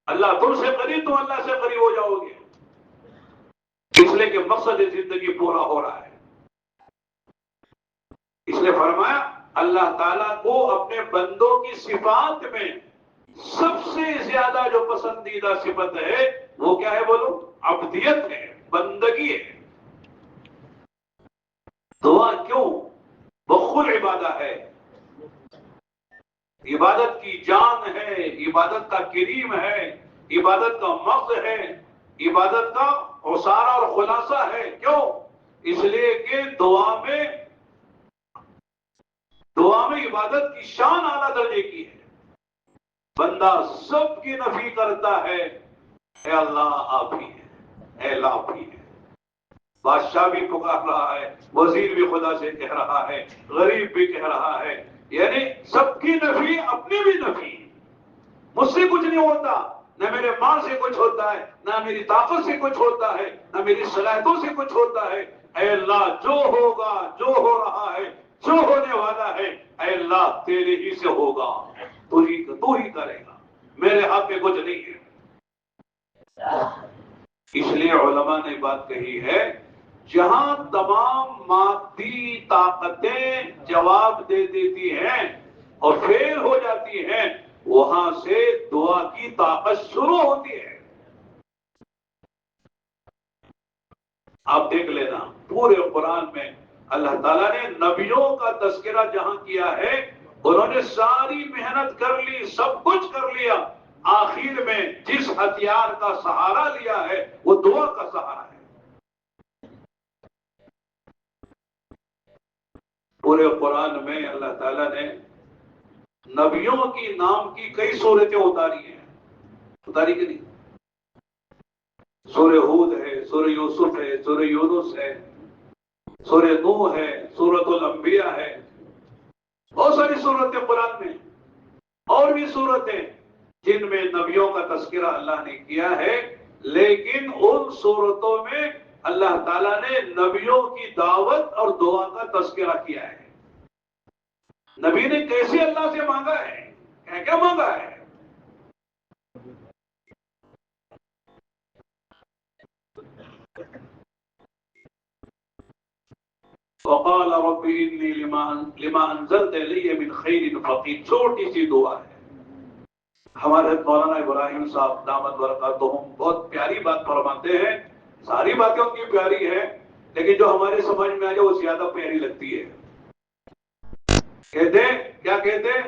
اللہ تم سے قریب، تم اللہ سے قریب ہو جاؤ گے. اس لیے کہ مقصد زندگی پورا ہو رہا ہے. اس لیے فرمایا اللہ تعالیٰ کو اپنے بندوں کی صفات میں سب سے زیادہ جو پسندیدہ صفت ہے وہ کیا ہے بولو؟ عبدیت ہے، بندگی ہے. دعا کیوں؟ وہ خود عبادت ہے. عبادت کی جان ہے، عبادت کا کریم ہے، عبادت کا مغز ہے، عبادت کا عصارہ اور خلاصہ ہے. کیوں؟ اس لیے کہ دعا میں عبادت کی شان اعلیٰ درجے کی ہے. بندہ سب کی نفی کرتا ہے، اے اللہ آپ ہی ہے، اے اللہ آپ ہی ہے. بادشاہ بھی پکار رہا ہے، وزیر بھی خدا سے کہہ رہا ہے، غریب بھی کہہ رہا ہے. یعنی سب کی نفی، اپنی بھی نفی. مجھ سے کچھ نہیں ہوتا، نہ میرے مال سے کچھ ہوتا ہے، نہ میری طاقت سے کچھ ہوتا ہے، نہ میری صلاحیتوں سے کچھ ہوتا ہے. اے اللہ جو ہوگا، جو ہو رہا ہے، جو ہونے والا ہے، اے اللہ تیرے ہی سے ہوگا. تو ہی کرے گا، میرے ہاتھ میں کچھ نہیں ہے. اس لیے علماء نے بات کہی ہے، جہاں تمام مادی طاقتیں جواب دے دیتی ہیں اور فیل ہو جاتی ہیں، وہاں سے دعا کی طاقت شروع ہوتی ہے. آپ دیکھ لینا پورے قرآن میں اللہ تعالیٰ نے نبیوں کا تذکرہ جہاں کیا ہے، انہوں نے ساری محنت کر لی، سب کچھ کر لیا، آخر میں جس ہتھیار کا سہارا لیا ہے وہ دعا کا سہارا ہے. پورے قرآن میں اللہ تعالیٰ نے نبیوں کی نام کی کئی صورتیں اتاری ہیں. اتاری کہ نہیں؟ سورہ ہود ہے، سورہ یوسف ہے، سورہ یونس ہے، سورہ نوح ہے، سورۃ الانبیاء ہے. بہت ساری صورتیں قرآن میں، اور بھی صورتیں جن میں نبیوں کا تذکرہ اللہ نے کیا ہے. لیکن ان صورتوں میں اللہ تعالیٰ نے نبیوں کی دعوت اور دعا کا تذکرہ کیا ہے. نبی نے کیسے اللہ سے مانگا ہے، کیا مانگا ہے. وقال رب انی لما انزلت الی من خیر فقیر. چھوٹی سی دعا ہے. ہمارے مولانا ابراہیم صاحب دامت برکاتہم بہت پیاری بات فرماتے ہیں. ساری باتیں ان کی پیاری ہیں، لیکن جو ہمارے سمجھ میں آ جائے وہ زیادہ پیاری لگتی ہے. کہتے کیا کہتے؟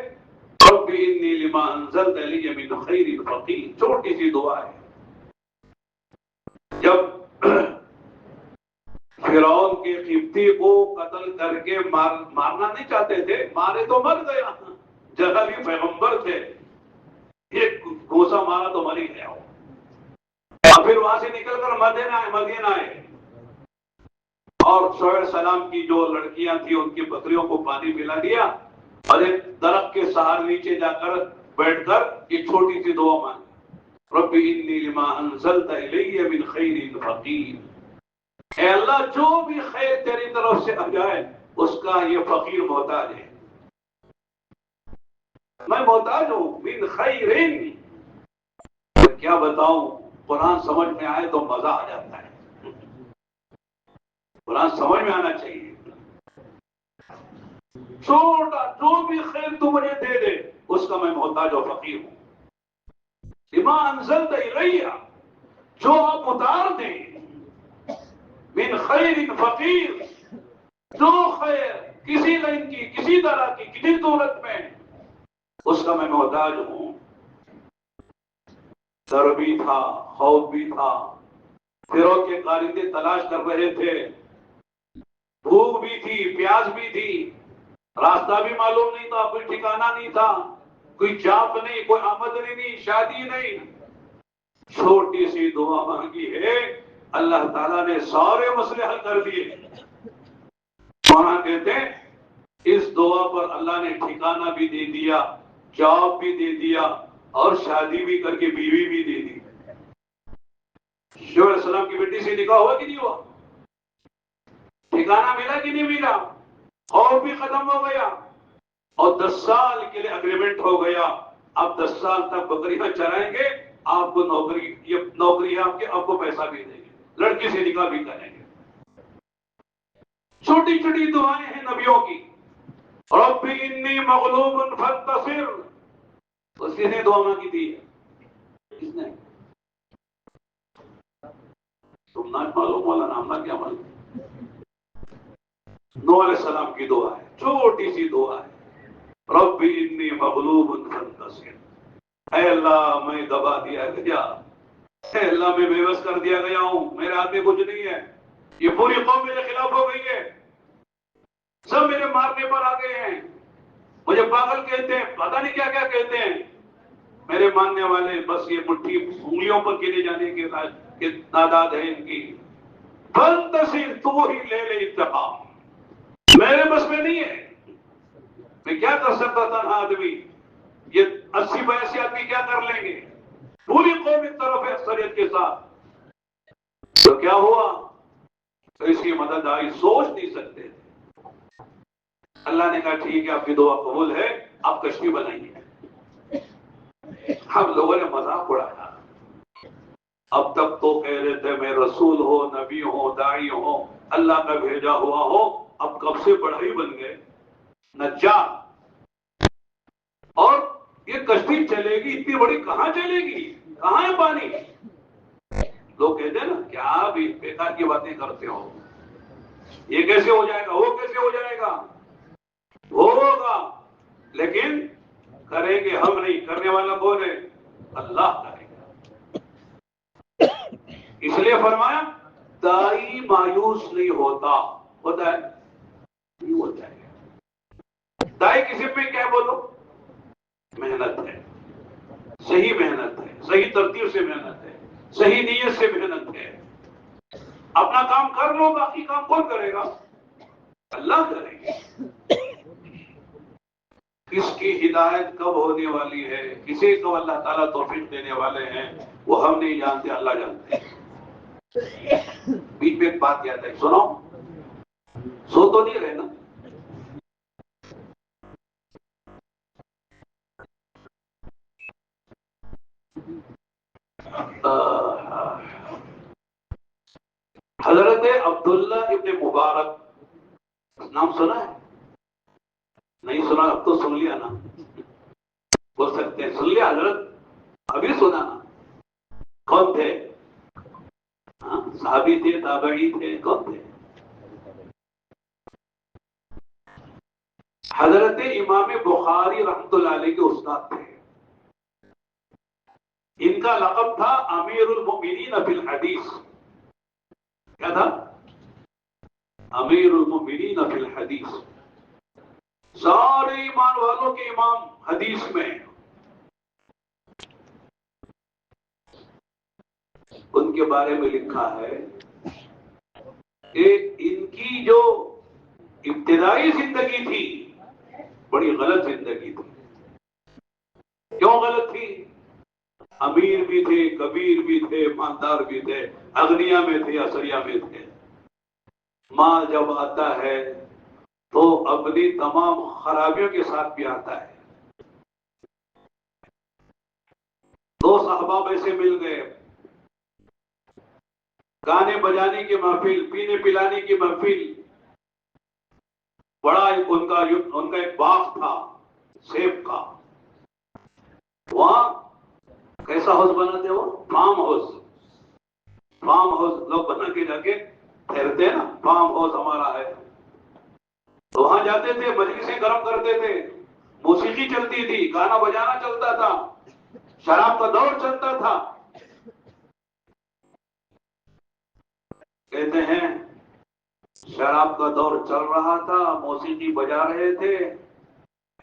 رب انی لما انزلت الی من خیر فقیر. چھوٹی سی دعا ہے. جب فرعون کے قبطی کو قتل کر کے مارنا نہیں چاہتے تھے، مارے تو مر گیا، جلالی پیغمبر تھے، ایک گوسا مارا تو مر ہی گیا. اور پھر وہاں سے نکل کر مدینہ آئے، اور شعیب سلام کی جو لڑکیاں تھیں ان کی بکریوں کو پانی پلا دیا، اور ایک درخت کے سہارے نیچے جا کر بیٹھ کر یہ چھوٹی سی دعا مانگی، رب انی لما انزلت الی من خیر فقیر. اے اللہ جو بھی خیر تیری طرف سے آ جائے اس کا یہ فقیر محتاج ہے. میں محتاج ہوں. من خیرین. کیا بتاؤں، قرآن سمجھ میں آئے تو مزہ آ جاتا ہے. قرآن سمجھ میں آنا چاہیے. چھوٹا جو بھی خیر تو مجھے دے دے اس کا میں محتاج و فقیر ہوں. لما انزلت الیہ، جو آپ اتار دیں، من خیر فقیر، جو خیر کسی لائن کی، کسی طرح کی، کسی صورت میں، اس کا میں محتاج ہوں. ڈر بھی تھا، خوف بھی تھا، فرعون کے قاریندے تلاش کر رہے تھے، بھوک بھی تھی، پیاس بھی تھی، راستہ بھی معلوم نہیں تھا، کوئی ٹھکانہ نہیں تھا، کوئی جاب نہیں، کوئی آمدنی نہیں، شادی نہیں. چھوٹی سی دعا مانگی ہے، اللہ تعالیٰ نے سارے مسئلے حل کر دیے. وہاں کہتے ہیں اس دعا پر اللہ نے ٹھکانہ بھی دے دیا، جاب بھی دے دیا، اور شادی بھی کر کے بیوی بھی دے دی۔ شعیب علیہ السلام کی بیٹی سے نکاح ہوا کہ نہیں ہوا؟ ٹھکانہ ملا کہ نہیں ملا؟ خوف بھی ختم ہو گیا، اور 10 سال کے لیے اگریمنٹ ہو گیا، اب 10 سال تک بکریاں چرائیں گے، آپ کو نوکری، یہ نوکری ہے آپ کے، آپ کو پیسہ بھی دیں گے، لڑکی سے نکاح بھی کریں گے۔ چھوٹی چھوٹی دعائیں ہیں نبیوں کی۔ رب انی مغلوب فانتصر، اس نے دعا مانگی تھی، کس نے؟ تم نہ معلوم، مولانا ہم نہ کیا معلوم؟ نوح علیہ السلام کی دعا ہے، چھوٹی سی دعا ہے، رب انی مغلوب فانتصر، اے اللہ میں دبا دیا گیا، اے اللہ میں بے بس کر دیا گیا ہوں، میرے ہاتھ میں کچھ نہیں ہے، یہ پوری قوم میرے خلاف ہو گئی ہے، سب میرے مارنے پر آ گئے ہیں، مجھے پاگل کہتے ہیں، پتہ نہیں کیا کیا کہتے ہیں، میرے ماننے والے بس یہ مٹھی انگلیوں پر گنے جانے کے تعداد ہے ان کی۔ فانتصر، تو ہی لے لے انتقام، میرے بس میں نہیں ہے، میں کیا کر سکتا تھا آدمی، یہ 80-82 آدمی کیا کر لیں گے، پوری قوم ایک طرف ہے اکثریت کے ساتھ، تو کیا ہوا؟ تو اس کی مدد آئی، سوچ نہیں سکتے تھے۔ اللہ نے کہا ٹھیک ہے، آپ کی دعا قبول ہے، آپ کشتی بنائیے۔ ہم لوگوں نے مذاق اڑایا، اب تک تو کہہ رہے تھے میں رسول ہو، نبی ہو، داعی ہو، اللہ کا بھیجا ہوا ہو، اب کب سے بڑھئی بن گئے، نجار۔ اور یہ کشتی چلے گی اتنی بڑی، کہاں چلے گی، کہاں ہے پانی؟ لوگ کہتے ہیں نا کیا بھی بیکار کی باتیں کرتے ہو، یہ کیسے ہو جائے گا، وہ کیسے ہو جائے گا، وہ ہوگا، لیکن کریں گے ہم نہیں، کرنے والا کون ہے؟ اللہ کرے گا۔ اس لیے فرمایا دائی مایوس نہیں ہوتا، ہوتا ہے نہیں ہوتا ہے۔ دائی کسی میں کیا بولو، محنت ہے، صحیح محنت ہے، صحیح ترتیب سے محنت ہے، صحیح نیت سے محنت ہے، اپنا کام کر لو، باقی کام کون کرے گا؟ اللہ کرے گا۔ کس کی ہدایت کب ہونے والی ہے، کسی کو اللہ تعالیٰ توفیق دینے والے ہیں، وہ ہم نہیں جانتے، اللہ جانتے ہیں۔ بیچ میں ایک بات یاد ہے، سنو، سو تو نہیں رہے نا؟ حضرت عبداللہ ابن مبارک، نام سنا ہے؟ نہیں سنا؟ اب تو سن لیا نا، بول سکتے ہیں سن لیا حضرت، ابھی سنا نا؟ کون تھے؟ صحابی تھے، تابعی تھے، کون تھے؟ حضرت امام بخاری رحمۃ اللہ علیہ کے استاد تھے، ان کا لقب تھا امیر المؤمنین فی الحدیث۔ کیا تھا؟ امیر المؤمنین فی الحدیث، سارے ایمان والوں کے امام حدیث میں۔ ان کے بارے میں لکھا ہے کہ ان کی جو ابتدائی زندگی تھی بڑی غلط زندگی تھی۔ کیوں غلط تھی؟ امیر بھی تھے، کبیر بھی تھے، مالدار بھی تھے، اغنیا میں تھے، اثریا میں تھے۔ مال جب آتا ہے تو اپنی تمام خرابیوں کے ساتھ بھی آتا ہے۔ دو صحابہ ایسے مل گئے، گانے بجانے کی محفل، پینے پلانے کی محفل، بڑا ان کا ایک باغ تھا سیب کا، وہاں کیسا ہاؤس بناتے ہو؟ فارم ہاؤس، فارم ہاؤس لوگ بنا کے جا کے ٹھہرتے ہیں نا، فارم ہاؤس ہمارا ہے، تو وہاں جاتے تھے، مجلسیں گرم کرتے تھے، موسیقی چلتی تھی، گانا بجانا چلتا تھا، شراب کا دور چلتا تھا۔ کہتے ہیں شراب کا دور چل رہا تھا، موسیقی بجا رہے تھے،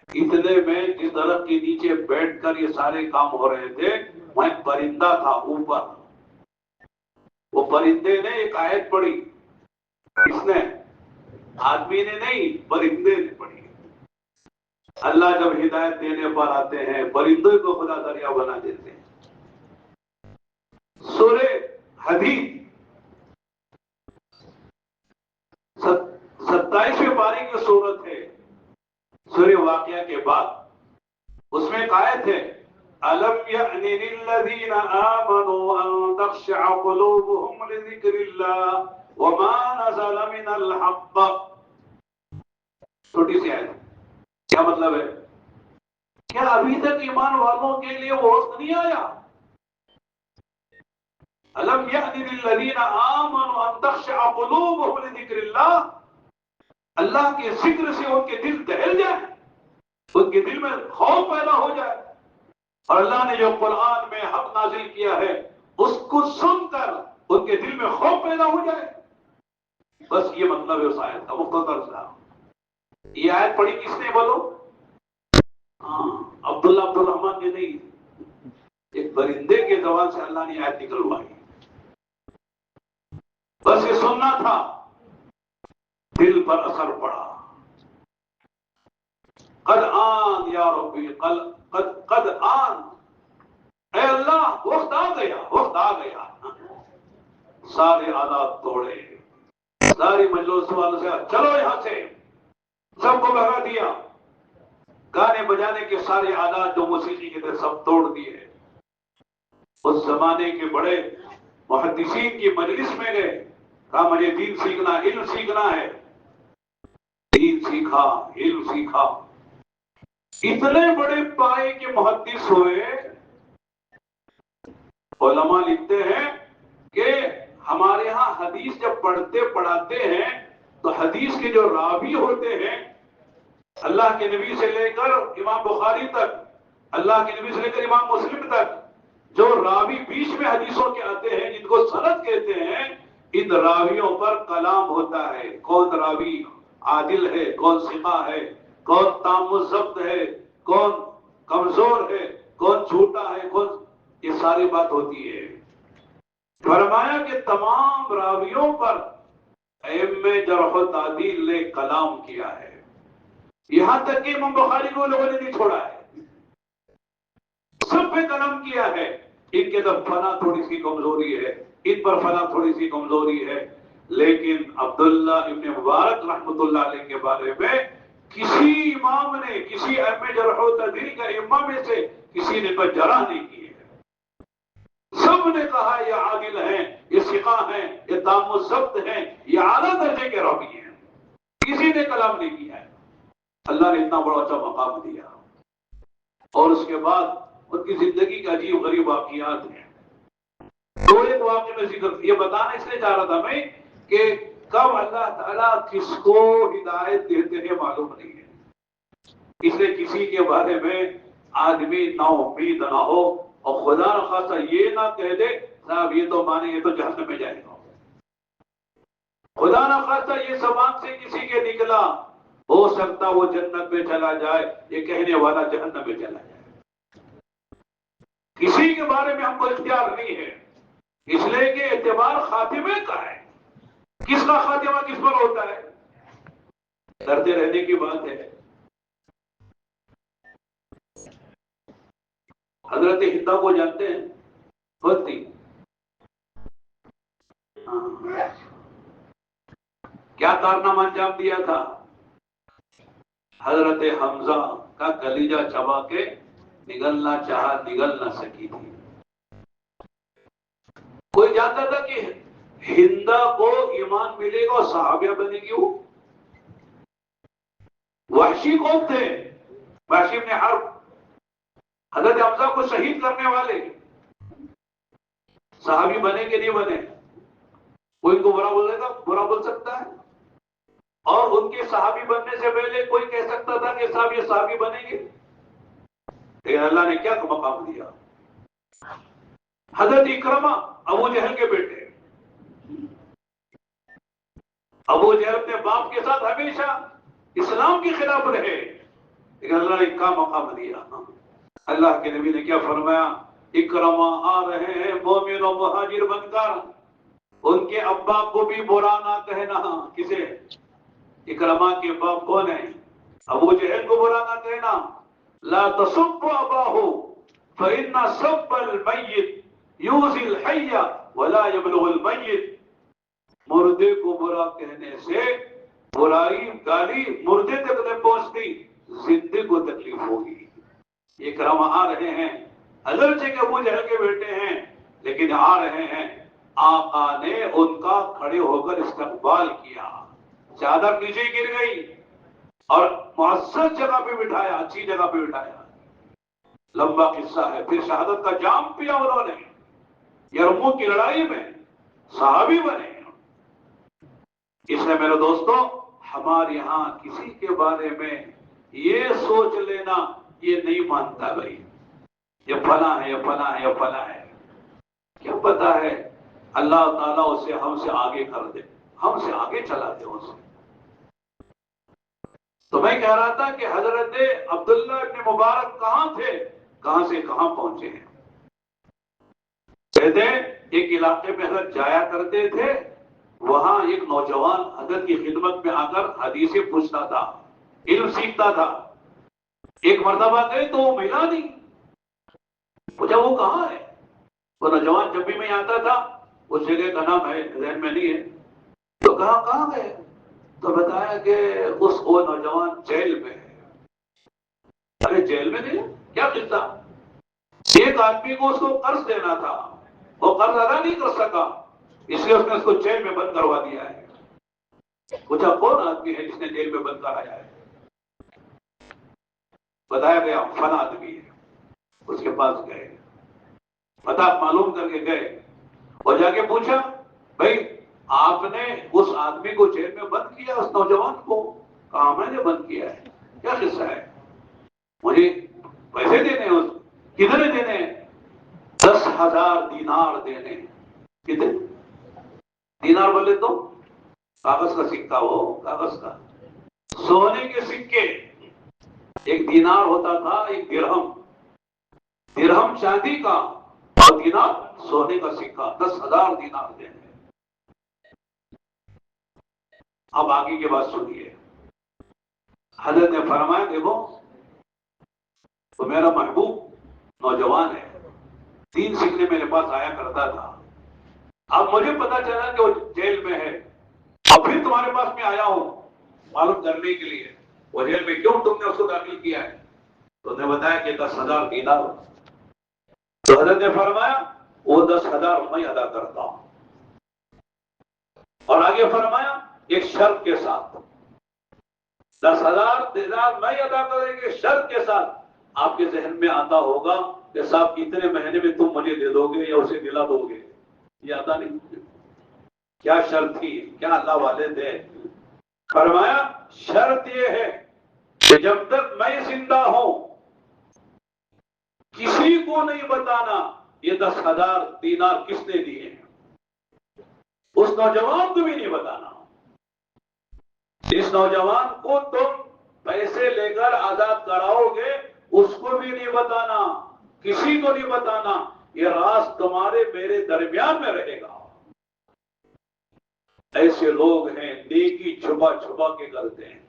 اتنے میں جس درخت کے نیچے بیٹھ کر یہ سارے کام ہو رہے تھے وہاں ایک پرندہ تھا اوپر، وہ پرندے نے ایک آیت پڑھی، کس نے؟ آدمی نے نہیں، پرندے نے پڑھی، اللہ جب ہدایت دینے پر آتے ہیں پرندوں کو خدا دریا بنا دیتے ہیں. سورہ حدید 27ویں پارے کی سورت ہے سورہ واقعہ کے بعد. اس میں ایک آیت ہے أَلَمْ يَأْنِ لِلَّذِينَ آمَنُوا أَن تَخْشَعَ قُلُوبُهُمْ لِذِكْرِ اللَّهِ وَمَا نَزَلَ مِنَ الْحَقِّ. چھوٹی سی آیت. کیا مطلب ہے؟ کیا ابھی تک ایمان والوں کے لیے وہ وقت نہیں آیا؟ أَلَمْ يَأْنِ لِلَّذِينَ آمَنُوا أَن تَخْشَعَ قُلُوبُهُمْ لِذِكْرِ اللَّهِ. اللہ کے ذکر سے ان کے دل دہل جائیں، ان کے دل میں خوف پیدا ہو جائے. اور اللہ نے جو قرآن میں حق نازل کیا ہے اس کو سن کر ان کے دل میں خوف پیدا ہو جائے. بس یہ مطلب ہے اس آیت کا مختصر سا. یہ آیت پڑھی کس نے بولو؟ عبداللہ عبد الرحمن نے نہیں، ایک پرندے کے زبان سے اللہ نے آیت نکلوائی. بس یہ سننا تھا، دل پر اثر پڑا. قد آن یا ربی قد آن، اے اللہ وقت آ گیا، وقت آ گیا. سارے آلات توڑے، ساری مجلس والوں سے چلو یہاں سے، سب کو بھگا دیا. گانے بجانے کے سارے آلات جو موسیقی کے تھے سب توڑ دیے. اس زمانے کے بڑے محدثین کی مجلس میں گئے، کہا مجھے دین سیکھنا، علم سیکھنا ہے. دین سیکھا، علم سیکھا. اتنے بڑے پائے کے محدث ہوئے. علماء لکھتے ہیں کہ ہمارے ہاں حدیث جب پڑھتے پڑھاتے ہیں تو حدیث کے جو راوی ہوتے ہیں اللہ کے نبی سے لے کر امام بخاری تک، اللہ کے نبی سے لے کر امام مسلم تک، جو راوی بیچ میں حدیثوں کے آتے ہیں جن کو سند کہتے ہیں، ان راویوں پر کلام ہوتا ہے. کون راوی عادل ہے، کون ثقہ ہے، کون تام الضبط ہے، کون کمزور ہے، کون جھوٹا ہے، کون، یہ ساری بات ہوتی ہے. فرمایا کہ تمام راویوں پر ائمہ جرح و تعدیل نے کلام کیا ہے. یہاں تک کہ امام بخاری کو لوگوں نے نہیں چھوڑا ہے، سب پہ کلام کیا ہے. ان کے طرف فلاں تھوڑی سی کمزوری ہے، ان پر فلاں تھوڑی سی کمزوری ہے. لیکن عبداللہ ابن مبارک رحمت اللہ علیہ کے بارے میں کسی امام نے، کسی ائمہ جرح و تعدیل کا امام میں سے کسی نے کوئی جرح نہیں کی ہے. سب نے کہا یہ عادل ہیں، یہ ثقہ ہیں، یہ تام الضبط ہیں، یہ اعلیٰ درجے کے راوی ہیں. کسی نے کلام نہیں کیا ہے. اللہ نے اتنا بڑا اچھا مقام دیا. اور اس کے بعد ان کی زندگی کا عجیب غریب واقعات ہیں. تو ایک واقعہ میں ذکر، یہ بتانا اس لیے چاہ رہا تھا میں کہ کب اللہ تعالیٰ کس کو ہدایت دیتے ہیں معلوم نہیں ہے. اس لیے کسی کے بارے میں آدمی نا امید نہ ہو اور خدا نخواستہ یہ نہ کہہ دے صاحب یہ تو مانے یہ تو جہنم میں جائے گا. خدا نخواستہ یہ زبان سے کسی کے نکلا، ہو سکتا وہ جنت میں چلا جائے، یہ کہنے والا جہنم میں چلا جائے. کسی کے بارے میں ہم کو اختیار نہیں ہے، اس لیے کہ اعتبار خاتمے کا ہے. کس کا خاتمہ کس پر ہوتا ہے، ڈرتے رہنے کی بات ہے. حضرت ہندا کو جانتے ہیں؟ ہوتی کیا کارنامہ انجام دیا تھا؟ حضرت حمزہ کا کلیجہ چبا کے نگلنا چاہا، نگل نہ سکی تھی. کوئی جانتا تھا کہ ہندا کو ایمان ملے گا اور صحابیہ بنے گی؟ وہ وحشی کون تھے؟ وحشی بن حرب، حضرت حمزہ کو شہید کرنے والے. صحابی بنے کہ نہیں بنے؟ کوئی ان کو برا بولے گا؟ برا بول سکتا ہے؟ اور ان کے صحابی بننے سے پہلے کوئی کہہ سکتا تھا کہ صاحب یہ صحابی بنیں گے؟ لیکن اللہ نے کیا مقام دیا. حضرت اکرمہ ابو جہل کے بیٹے، ابو جہل اپنے باپ کے ساتھ ہمیشہ اسلام کے خلاف رہے، لیکن اللہ نے کیا مقام دیا. اللہ کے نبی نے کیا فرمایا؟ اکرمہ آ رہے ہیں مومن و مہاجر بن کر، ان کے ابا کو بھی برا نہ کہنا. کسے؟ اکرمہ کے باپ کون ہیں؟ ابو جہل کو برا نہ کہنا، لا تسبوا اباہ فإن سب المیت یؤذی الحی ولا یبلغ المیت، مردے کو برا کہنے سے برائی گالی مردے تک نہیں پہنچتی، زندے کو تکلیف ہوگی۔ یہ کرم آ رہے ہیں، اگرچہ کہ ابو جہل کے بیٹے ہیں لیکن آ رہے ہیں، آقا نے ان کا کھڑے ہو کر استقبال کیا، چادر نیچے گر گئی اور معزز جگہ پہ بٹھایا، اچھی جگہ پہ بٹھایا۔ لمبا قصہ ہے، پھر شہادت کا جام پیا انہوں نے، یرموک کی لڑائی میں صحابی بنے۔ اس لیے میرے دوستو، ہمارے یہاں کسی کے بارے میں یہ سوچ لینا، یہ نہیں مانتا بھائی، یہ فلاں ہے، یہ فلاں ہے، یہ فلاں ہے، کیا پتا ہے اللہ تعالیٰ اسے ہم سے آگے کر دے، ہم سے آگے چلا دے اسے۔ تو میں کہہ رہا تھا کہ حضرت عبداللہ ابن مبارک کہاں تھے، کہاں سے کہاں پہنچے ہیں۔ کہتے ہیں ایک علاقے میں حضرت جایا کرتے تھے، وہاں ایک نوجوان حضرت کی خدمت میں آ کر حدیثیں پوچھتا تھا، علم سیکھتا تھا۔ ایک مرتبہ گئے تو وہ ملا نہیں، پوچھا وہ کہاں ہے؟ وہ نوجوان جب بھی میں آتا تھا اس جگہ کا نام ہے ذہن میں نہیں ہے، تو کہاں گئے؟ تو بتایا کہ وہ نوجوان جیل میں ہے۔ ارے جیل میں نہیں، کیا قصہ؟ ایک آدمی کو اس کو قرض دینا تھا، وہ قرض ادا نہیں کر سکا، اس لیے اس نے اس کو جیل میں بند کروا دیا ہے۔ پوچھا کون آدمی ہے جس نے جیل میں بند کرایا ہے؟ بتایا گیا فلاں آدمی ہے۔ اس کے پاس گئے، پتہ معلوم کر کے گئے اور جا کے پوچھا، بھائی آپ نے اس آدمی کو جیل میں بند کیا، اس نوجوان کو؟ کہا میں نے بند کیا ہے۔ کیا قصہ ہے؟ مجھے پیسے دینے ہیں، کتنے دینے ہیں؟ 10,000 دینار دینے۔ کتنے دینار بولے تو؟ کاغذ کا سکہ، ہو کاغذ کا، سونے کے سکے۔ ایک دینار ہوتا تھا، ایک درہم، درہم چاندی کا اور دینار سونے کا سکہ، 10,000 دینار دینے۔ اب آگے کی بات سنیے، حضرت نے فرمایا دیکھو تو میرا محبوب نوجوان ہے، دین سیکھنے میرے پاس آیا کرتا تھا، اب مجھے پتا چلا کہ وہ جیل میں ہے، اب پھر تمہارے پاس میں آیا ہوں معلوم کرنے کے لیے وہ جیل میں کیوں تم نے اس کو داخل کیا ہے۔ تو نے بتایا کہ 10,000 دینار۔ تو حضرت نے فرمایا وہ 10,000 میں ادا کرتا ہوں، اور آگے فرمایا ایک شرط کے ساتھ، 10,000 دینار میں ادا کریں گے شرط کے ساتھ۔ آپ کے ذہن میں آتا ہوگا کہ صاحب اتنے مہینے میں تم مجھے دے دو گے یا اسے دلا دو گے، یہ آتا نہیں۔ کیا شرط تھی، کیا اللہ والے تھے؟ فرمایا شرط یہ ہے کہ جب تک میں زندہ ہوں کسی کو نہیں بتانا یہ 10,000 دینار کس نے دیے ہیں، اس نوجوان کو بھی نہیں بتانا۔ اس نوجوان کو تم پیسے لے کر آزاد کراؤ گے، اس کو بھی نہیں بتانا، کسی کو نہیں بتانا، یہ راز تمہارے میرے درمیان میں رہے گا۔ ایسے لوگ ہیں نیکی چھپا چھپا کے کرتے ہیں۔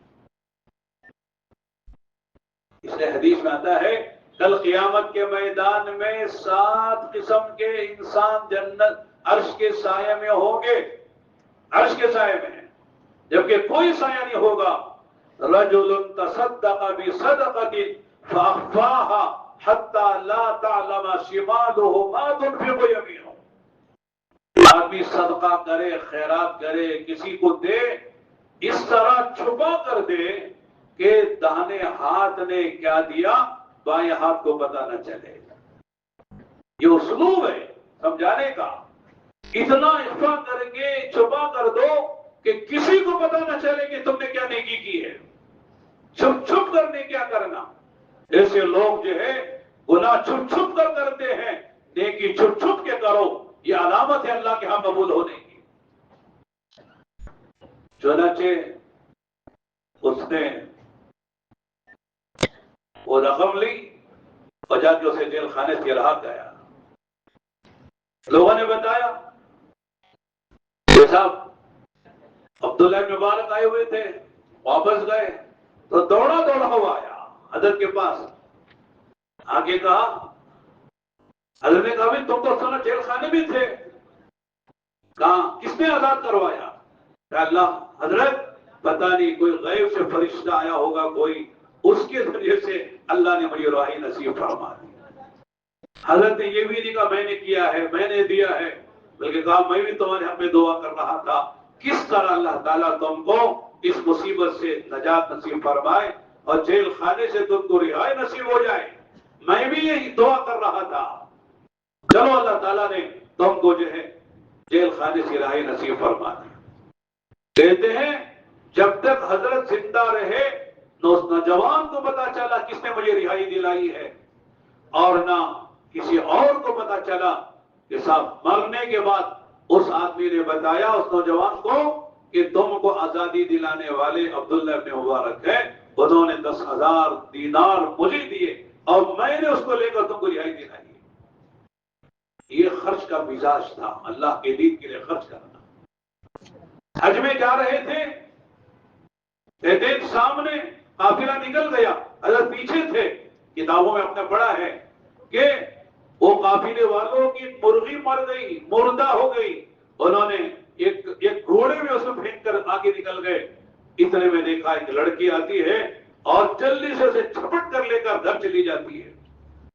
اس لیے حدیث میں آتا ہے کل قیامت کے میدان میں 7 قسم کے انسان جنت عرش کے سائے میں ہوں گے، عرش کے سائے میں، جبکہ کوئی سایہ نہیں ہوگا۔ رجل تصدق بصدقۃ فاخفاها حتى لا تعلم شماله ما تنفق يمينه۔ آدمی صدقہ کرے، خیرات کرے، کسی کو دے، اس طرح چھپا کر دے کہ داہنے ہاتھ نے کیا دیا بائیں ہاتھ کو پتہ نہ چلے۔ یہ اسلوب ہے سمجھانے کا، اتنا اخفا کر کے چھپا کر دو کہ کسی کو پتہ نہ چلے کہ تم نے کیا نیکی کی ہے، چھپ چھپ کر نے کیا کرنا۔ ایسے لوگ جو ہے گناہ چھپ چھپ کر کرتے ہیں، نیکی چھپ چھپ کے کرو، یہ علامت ہے اللہ کے ہاں قبول ہونے کی۔ چنانچہ اس نے وہ رقم لی اور جا کے اسے جیل خانے سے رہا گیا۔ لوگوں نے بتایا کہ صاحب عبداللہ بن مبارک آئے ہوئے تھے، واپس گئے، تو دوڑا دوڑا ہوا آیا حضرت کے پاس، آگے کہا، حضرت نے کہا تم تو سنا جیل خانے میں تھے، کہا کس نے آزاد کروایا؟ کہ اللہ حضرت پتہ نہیں کوئی غیب سے فرشتہ آیا ہوگا کوئی، اس کے ذریعے سے اللہ نے مجھے رہائی نصیب فرما دی۔ حضرت نے یہ بھی نہیں کہا میں نے کیا ہے میں نے دیا ہے، بلکہ کہا میں بھی تمہارے حق میں دعا کر رہا تھا کس طرح اللہ تعالیٰ تم کو اس مصیبت سے نجات نصیب فرمائے اور جیل خانے سے تم کو رہائی نصیب ہو جائے، میں بھی یہی دعا کر رہا تھا۔ چلو اللہ تعالیٰ نے تم کو جو ہے جیل خانے سے رہائی نصیب فرما دی۔ کہتے ہیں جب تک حضرت زندہ رہے نہ اس نوجوان کو پتا چلا کس نے مجھے رہائی دلائی ہے، اور نہ کسی اور کو پتا چلا کہ صاحب مرنے کے بعد اس آدمی نے بتایا اس نوجوان کو کہ تم کو آزادی دلانے والے عبداللہ ابن مبارک ہے، انہوں نے 10,000 دینار مجھے دیے اور میں نے اس کو لے کر تم کو رہائی دلائی۔ یہ خرچ کا مزاج تھا، اللہ کے دین کے لیے خرچ کرنا۔ حج میں جا رہے تھے، کہتے سامنے قافلہ نکل گیا، حضرت پیچھے تھے، کتابوں میں اپنے پڑھا ہے کہ وہ قافلے والوں کی مرغی مر گئی، مردہ ہو گئی، انہوں نے ایک گھوڑے میں اس کو پھینک کر آگے نکل گئے۔ اتنے میں دیکھا ایک لڑکی آتی ہے اور جلدی سے اسے جھپٹ کر لے کر گھر چلی جاتی ہے۔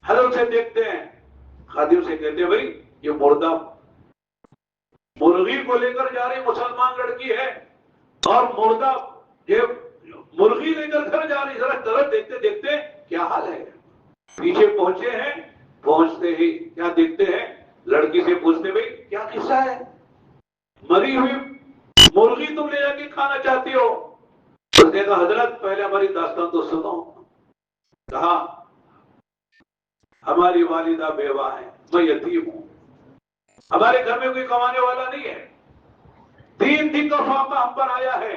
حضرت سے دیکھتے ہیں، خادم سے کہتے ہیں بھائی یہ مردہ مرغی کو لے کر جا رہی مسلمان لڑکی ہے اور مردہ یہ مرغی لے کر گھر جا رہی، ذرا طرف دیکھتے دیکھتے کیا حال ہے۔ پیچھے پہنچے ہیں، پہنچتے ہی کیا دیکھتے ہیں، لڑکی سے پوچھتے بھائی کیا قصہ ہے، مری ہوئی مرغی تم لے جا کے کھانا چاہتی ہو؟ اس نے کہا حضرت پہلے ہماری داستان تو سنو۔ کہا ہماری والدہ بیوہ ہے، میں یتیم ہوں، ہمارے گھر میں کوئی کمانے والا نہیں ہے، 3 دن کا فاقہ ہم پر آیا ہے،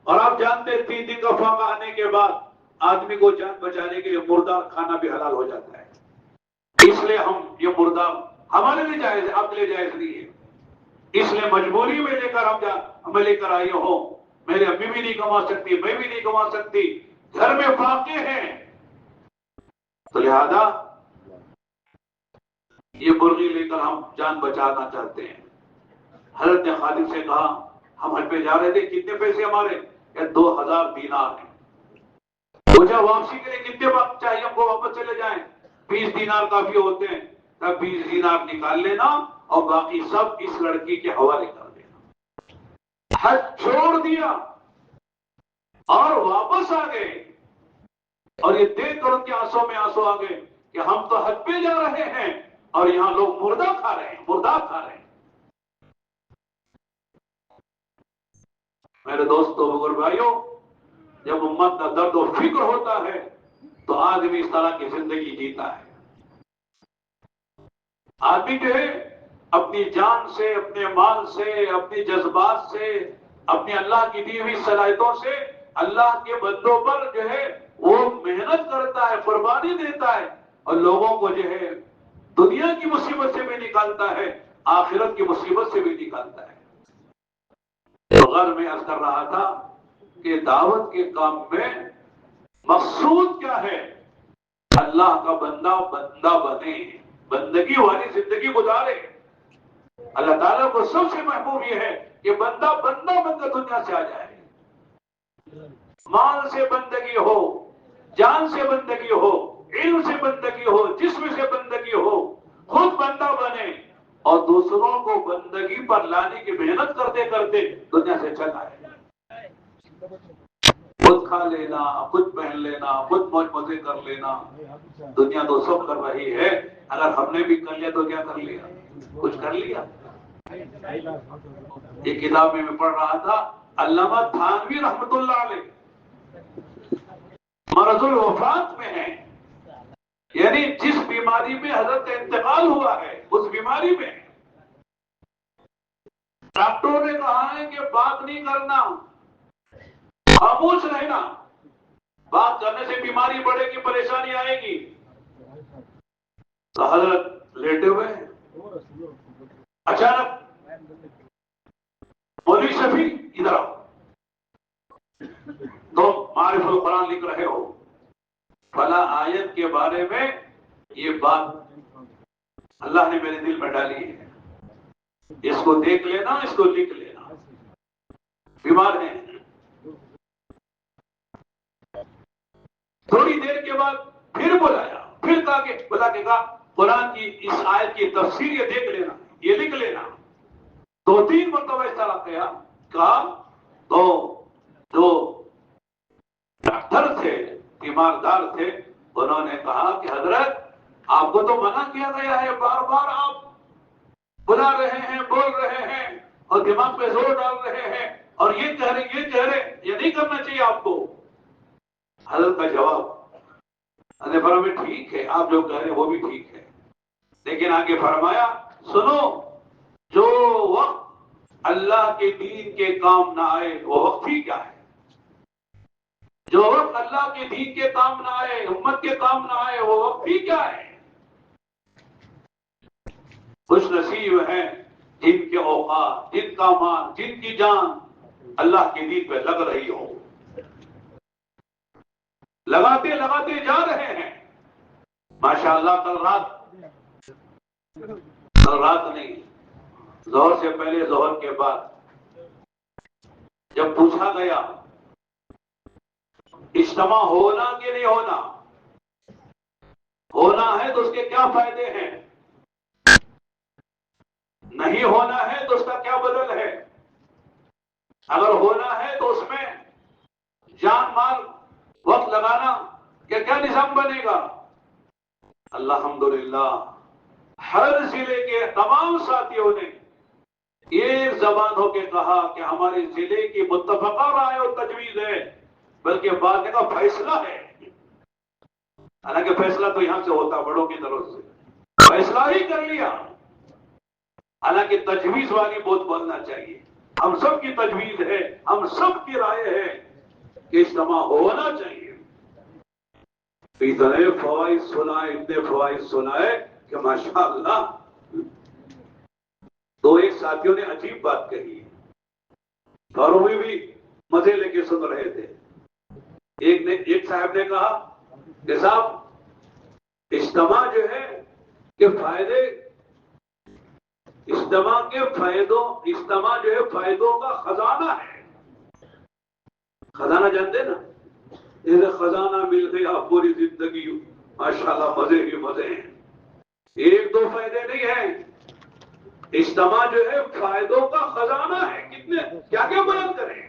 اور آپ جانتے ہیں 3 دن کا فاقہ آنے کے بعد آدمی کو جان بچانے کے لیے مردہ کھانا بھی حلال ہو جاتا ہے، اس لیے ہم یہ مردہ ہمارے لیے جائز ہے، آپ کے لیے جائز نہیں ہے، اس لیے مجبوری میں لے کر ہمیں لے کر آئی ہو، میری امی بھی نہیں کما سکتی، میں بھی نہیں کما سکتی، گھر میں فاقے ہیں، تو لہذا یہ مرغی لے کر ہم جان بچانا چاہتے ہیں۔ حضرت نے خادم سے کہا ہم حج پہ جا رہے تھے، کتنے پیسے ہمارے؟ کہ 2,000 دینار ہیں۔ پوچھا واپسی کے لیے کتنے وقت چاہیے ہم کو واپس چلے جائیں؟ 20 دینار کافی ہوتے ہیں، تب 20 دینار نکال لینا اور باقی سب اس لڑکی کے حوالے کر دینا۔ حج چھوڑ دیا اور واپس آ گئے، اور یہ دیکھ کر ان کے آنسوں میں آنسو آ گئے کہ ہم تو حج پہ جا رہے ہیں اور یہاں لوگ مردہ کھا رہے ہیں، مردہ کھا رہے ہیں۔ میرے دوستوں اور بھائیوں، جب امت کا درد و فکر ہوتا ہے تو آدمی اس طرح کی زندگی جیتا ہے۔ آدمی جو ہے اپنی جان سے، اپنے مال سے، اپنی جذبات سے، اپنی اللہ کی دی ہوئی صلاحیتوں سے اللہ کے بندوں پر جو ہے وہ محنت کرتا ہے، قربانی دیتا ہے، اور لوگوں کو جو ہے دنیا کی مصیبت سے بھی نکالتا ہے، آخرت کی مصیبت سے بھی نکالتا ہے۔ غر میں عرض کر رہا تھا کہ دعوت کے کام میں مقصود کیا ہے؟ اللہ کا بندہ بندہ بنے، بندگی والی زندگی گزارے۔ اللہ تعالیٰ کو سب سے محبوب یہ ہے کہ بندہ بندہ بن کر دنیا سے آ جائے، مال سے بندگی ہو، جان سے بندگی ہو، علم سے بندگی ہو، جسم سے بندگی ہو، خود بندہ بنے اور دوسروں کو بندگی پر لانے کی محنت کرتے کرتے دنیا سے چلا ہے۔ خود کھا لینا، خود پہن لینا، خود موج مزے کر لینا، دنیا تو سب کر رہی ہے، اگر ہم نے بھی کر لیا تو کیا کر لیا؟ کچھ کر لیا۔ ایک کتاب میں پڑھ رہا تھا، علامہ تھانوی رحمت اللہ علیہ مرض الوفات میں ہے، یعنی جس بیماری میں حضرت کا انتقال ہوا ہے اس بیماری میں ڈاکٹروں نے کہا ہے کہ بات نہیں کرنا، خاموش رہنا، بات کرنے سے بیماری بڑھے گی، پریشانی آئے گی۔ تو حضرت لیٹے ہوئے ہیں، اچانک مولوی شفیع ادھر آؤ، تم معرف القرآن لکھ رہے ہو، فلاں آیت کے بارے میں یہ بات اللہ نے میرے دل میں ڈالی ہے، اس کو دیکھ لینا، اس کو لکھ لینا. بیمار ہیں. تھوڑی دیر کے بعد پھر بلایا، پھر بلا کے کہا قرآن کی اس آیت کی تفسیر یہ دیکھ لینا، یہ لکھ لینا. 2-3 مرتبہ اس طرح کہا تو جو ڈاکٹر تھے، تیماردار تھے، انہوں نے کہا کہ حضرت آپ کو تو منع کیا گیا ہے، بار بار آپ بلا رہے ہیں، بول رہے ہیں اور دماغ پہ زور ڈال رہے ہیں اور یہ کہہ رہے یہ نہیں کرنا چاہیے آپ کو. حضرت کا جواب فرمایا ٹھیک ہے، آپ جو کہہ رہے ہیں وہ بھی ٹھیک ہے، لیکن آگے فرمایا سنو، جو وقت اللہ کے دین کے کام نہ آئے وہ وقت ہی کیا ہے؟ جو وقت اللہ کے دین کے کام نہ آئے، امت کے کام نہ آئے، وہ وقت ہی کیا ہے؟ خوش نصیب ہیں جن کے اوقات، جن کا مال، جن کی جان اللہ کے دین پہ لگ رہی ہو. لگاتے لگاتے جا رہے ہیں. ماشاءاللہ کل رات نہیں، ظہر سے پہلے ظہر کے بعد جب پوچھا گیا اجتماع ہونا کہ نہیں ہونا، ہونا ہے تو اس کے کیا فائدے ہیں، نہیں ہونا ہے تو اس کا کیا بدل ہے، اگر ہونا ہے تو اس میں جان مال وقت لگانا کیا نظام بنے گا. الحمدللہ ہر ضلع کے تمام ساتھیوں نے ایک زبان ہو کے کہا کہ ہمارے ضلع کی متفقہ رائے اور تجویز ہے، بلکہ بات کا فیصلہ ہے. حالانکہ فیصلہ تو یہاں سے ہوتا بڑوں کی طرف سے، فیصلہ ہی کر لیا. حالانکہ تجویز والی بہت بولنا چاہیے. ہم سب کی تجویز ہے، ہم سب کی رائے ہے کہ اجتماع ہونا چاہیے. اتنے فوائد سنائے کہ ماشاءاللہ. تو ایک ساتھیوں نے عجیب بات کہی اور وہ بھی مزے لے کے سن رہے تھے. ایک صاحب نے کہا کہ صاحب اجتماع جو ہے کہ فائدے، اجتماع جو ہے فائدوں کا خزانہ ہے. خزانہ جانتے نا، یہ خزانہ مل گیا پوری زندگی، ماشاءاللہ مزے ہی مزے ہیں. 1-2 فائدے نہیں ہیں، اجتماع جو ہے فائدوں کا خزانہ ہے. کتنے کیا بیان کریں.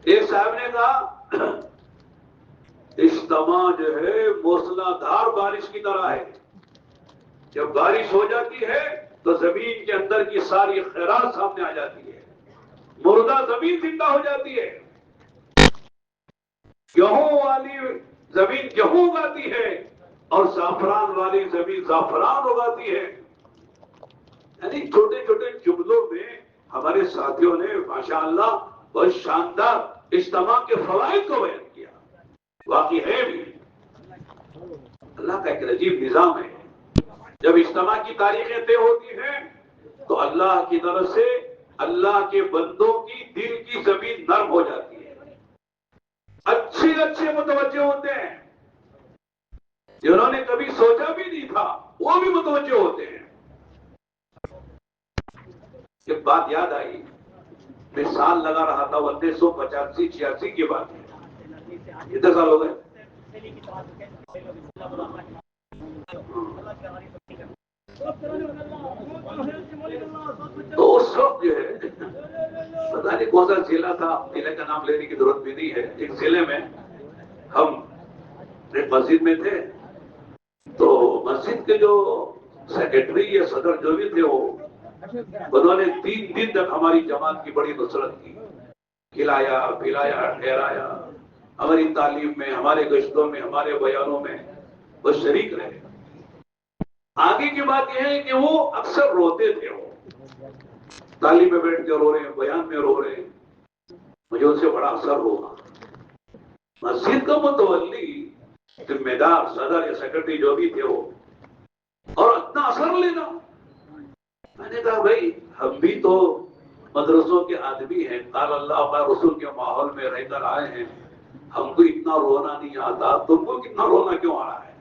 ایک صاحب نے کہا اجتماع جو ہے موسلادھار بارش کی طرح ہے. جب بارش ہو جاتی ہے تو زمین کے اندر کی ساری خیرات سامنے آ جاتی ہے، مردہ زمین زندہ ہو جاتی ہے. گیہوں والی زمین گیہوں اگاتی ہے اور زعفران والی زمین زعفران اگاتی ہے. یعنی چھوٹے چھوٹے جملوں میں ہمارے ساتھیوں نے ماشاءاللہ بہت شاندار اجتماع کے فوائد کو بیان کیا. واقعی ہے بھی اللہ کا ایک عجیب نظام ہے. جب اجتماع کی تاریخیں طے ہوتی ہیں تو اللہ کی طرف سے اللہ کے بندوں کی دل کی زمین نرم ہو جاتی ہے. اچھے متوجہ ہوتے ہیں، جنہوں نے کبھی سوچا بھی نہیں تھا وہ بھی متوجہ ہوتے ہیں. ایک بات یاد آئی، میں سال لگا رہا تھا 1985-86 کی بات ہے. کتنے سال ہو گئے؟ تو اس وقت جو ہے پتا نہیں کون سا ضلع تھا، ضلع کا نام لینے کی ضرورت بھی نہیں ہے. ایک ضلع میں ہم ایک مسجد میں تھے، تو مسجد کے جو سیکرٹری یا صدر جو بھی تھے انہوں نے 3 دن تک ہماری جماعت کی بڑی نصرت کی. کھلایا پلایا ٹھہرایا، ہماری تعلیم میں، ہمارے گشتوں میں، ہمارے بیانوں میں وہ شریک رہے. آگے کی بات یہ ہے کہ وہ اکثر روتے تھے. وہ تعلیم میں بیٹھ کے رو رہے ہیں، بیان میں رو رہے ہیں. مجھے ان سے بڑا اثر ہوا. مسجد کا متولی، ذمہ دار صدر یا سیکرٹری جو بھی تھے وہ، اور اتنا اثر لینا. میں نے کہا بھائی ہم بھی تو مدرسوں کے آدمی ہیں، قال اللہ قال رسول کے ماحول میں رہ کر آئے ہیں، ہم کو اتنا رونا نہیں آتا، تم کو کتنا رونا کیوں آ رہا ہے؟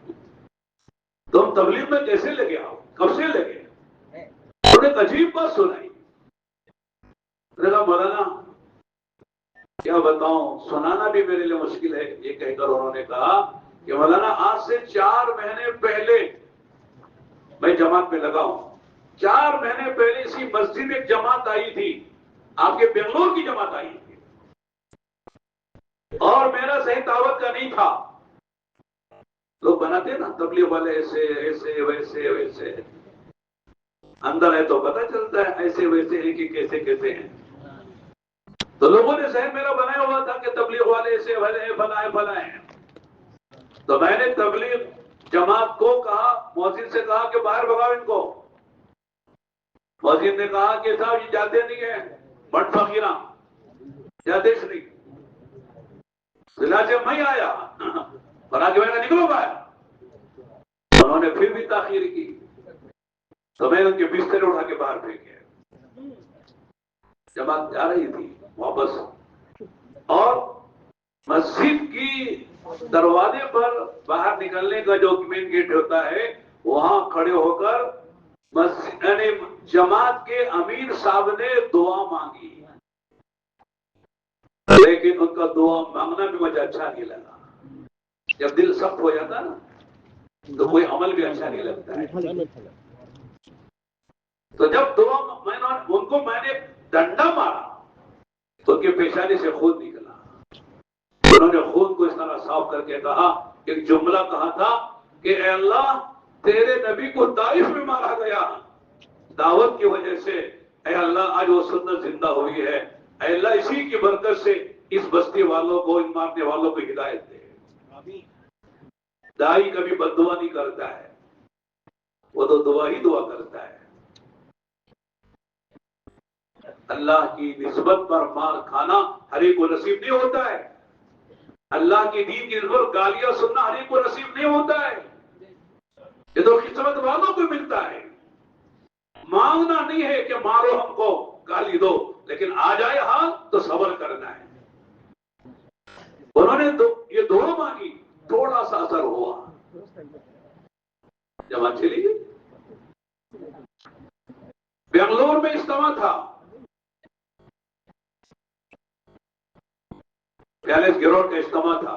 تم تبلیغ میں کیسے لگے آؤ؟ کب سے لگے؟ انہوں نے ایک عجیب بات سنائی، نے کہا مولانا کیا بتاؤں، سنانا بھی میرے لیے مشکل ہے، یہ کہہ کر انہوں نے کہا کہ مولانا آج سے 4 مہینے پہلے میں جماعت میں لگا ہوں، 4 مہینے پہلے اسی مسجد میں ایک جماعت آئی تھی، آپ کے بنگلور کی جماعت آئی تھی، اور میرا صحیح دعوت کا نہیں تھا۔ لوگ بناتے نا تبلیغ والے ایسے ایسے ویسے ویسے، اندر ہے تو پتہ چلتا ہے ایسے ویسے ہیں کہ کیسے کیسے ہیں۔ تو لوگوں نے ذہن میرا بنایا ہوا تھا کہ تبلیغ والے ایسے فلاں ہیں۔ تو میں نے تبلیغ جماعت کو کہا، مؤذن سے کہا کہ باہر بھگاؤ ان کو۔ مؤذن نے کہا کہ صاحب یہ جاتے نہیں ہیں، بٹ فقیراں جاتے نہیں، ضلع سے میں آیا بنا کے میں نکلوں گا۔ انہوں نے پھر بھی تاخیر کی تو میں نے ان کے بستر اٹھا کے باہر پھینکے۔ جماعت جا رہی تھی واپس، اور مسجد کی دروازے پر باہر نکلنے کا جو مین گیٹ ہوتا ہے وہاں کھڑے ہو کر مسجد یعنی جماعت کے امیر صاحب نے دعا مانگی، لیکن ان کا دعا مانگنا بھی مجھے اچھا نہیں لگا۔ جب دل سخت ہو جاتا نا تو کوئی عمل بھی اچھا نہیں لگتا ہے۔ تو جب دعا میں نے ڈنڈا مارا تو ان کے پیشانی سے خون نکلا۔ انہوں نے خون کو اس طرح صاف کر کے کہا، ایک جملہ کہا تھا کہ اے اللہ تیرے نبی کو طائف میں مارا گیا دعوت کی وجہ سے، اے اللہ آج وہ سنت زندہ ہوئی ہے، اے اللہ اسی کی برکت سے اس بستی والوں کو، ان مارنے والوں کو ہدایت دے۔ دائی کبھی بد دعا نہیں کرتا ہے، وہ تو دعا ہی دعا کرتا ہے۔ اللہ کی نسبت پر مار کھانا ہر ایک کو نصیب نہیں ہوتا ہے، اللہ کی دین کی نسبت گالیاں سننا ہر ایک کو نصیب نہیں ہوتا ہے، یہ تو قسمت والوں کو ملتا ہے۔ مانگنا نہیں ہے کہ مارو ہم کو، گالی دو، لیکن آ جائے حال تو صبر کرنا ہے۔ انہوں نے یہ دعا مانگی، تھوڑا سا اثر ہوا، جماعت چلی گئی۔ بنگلور میں اجتماع تھا، پیالس گروڑ کا اجتماع تھا،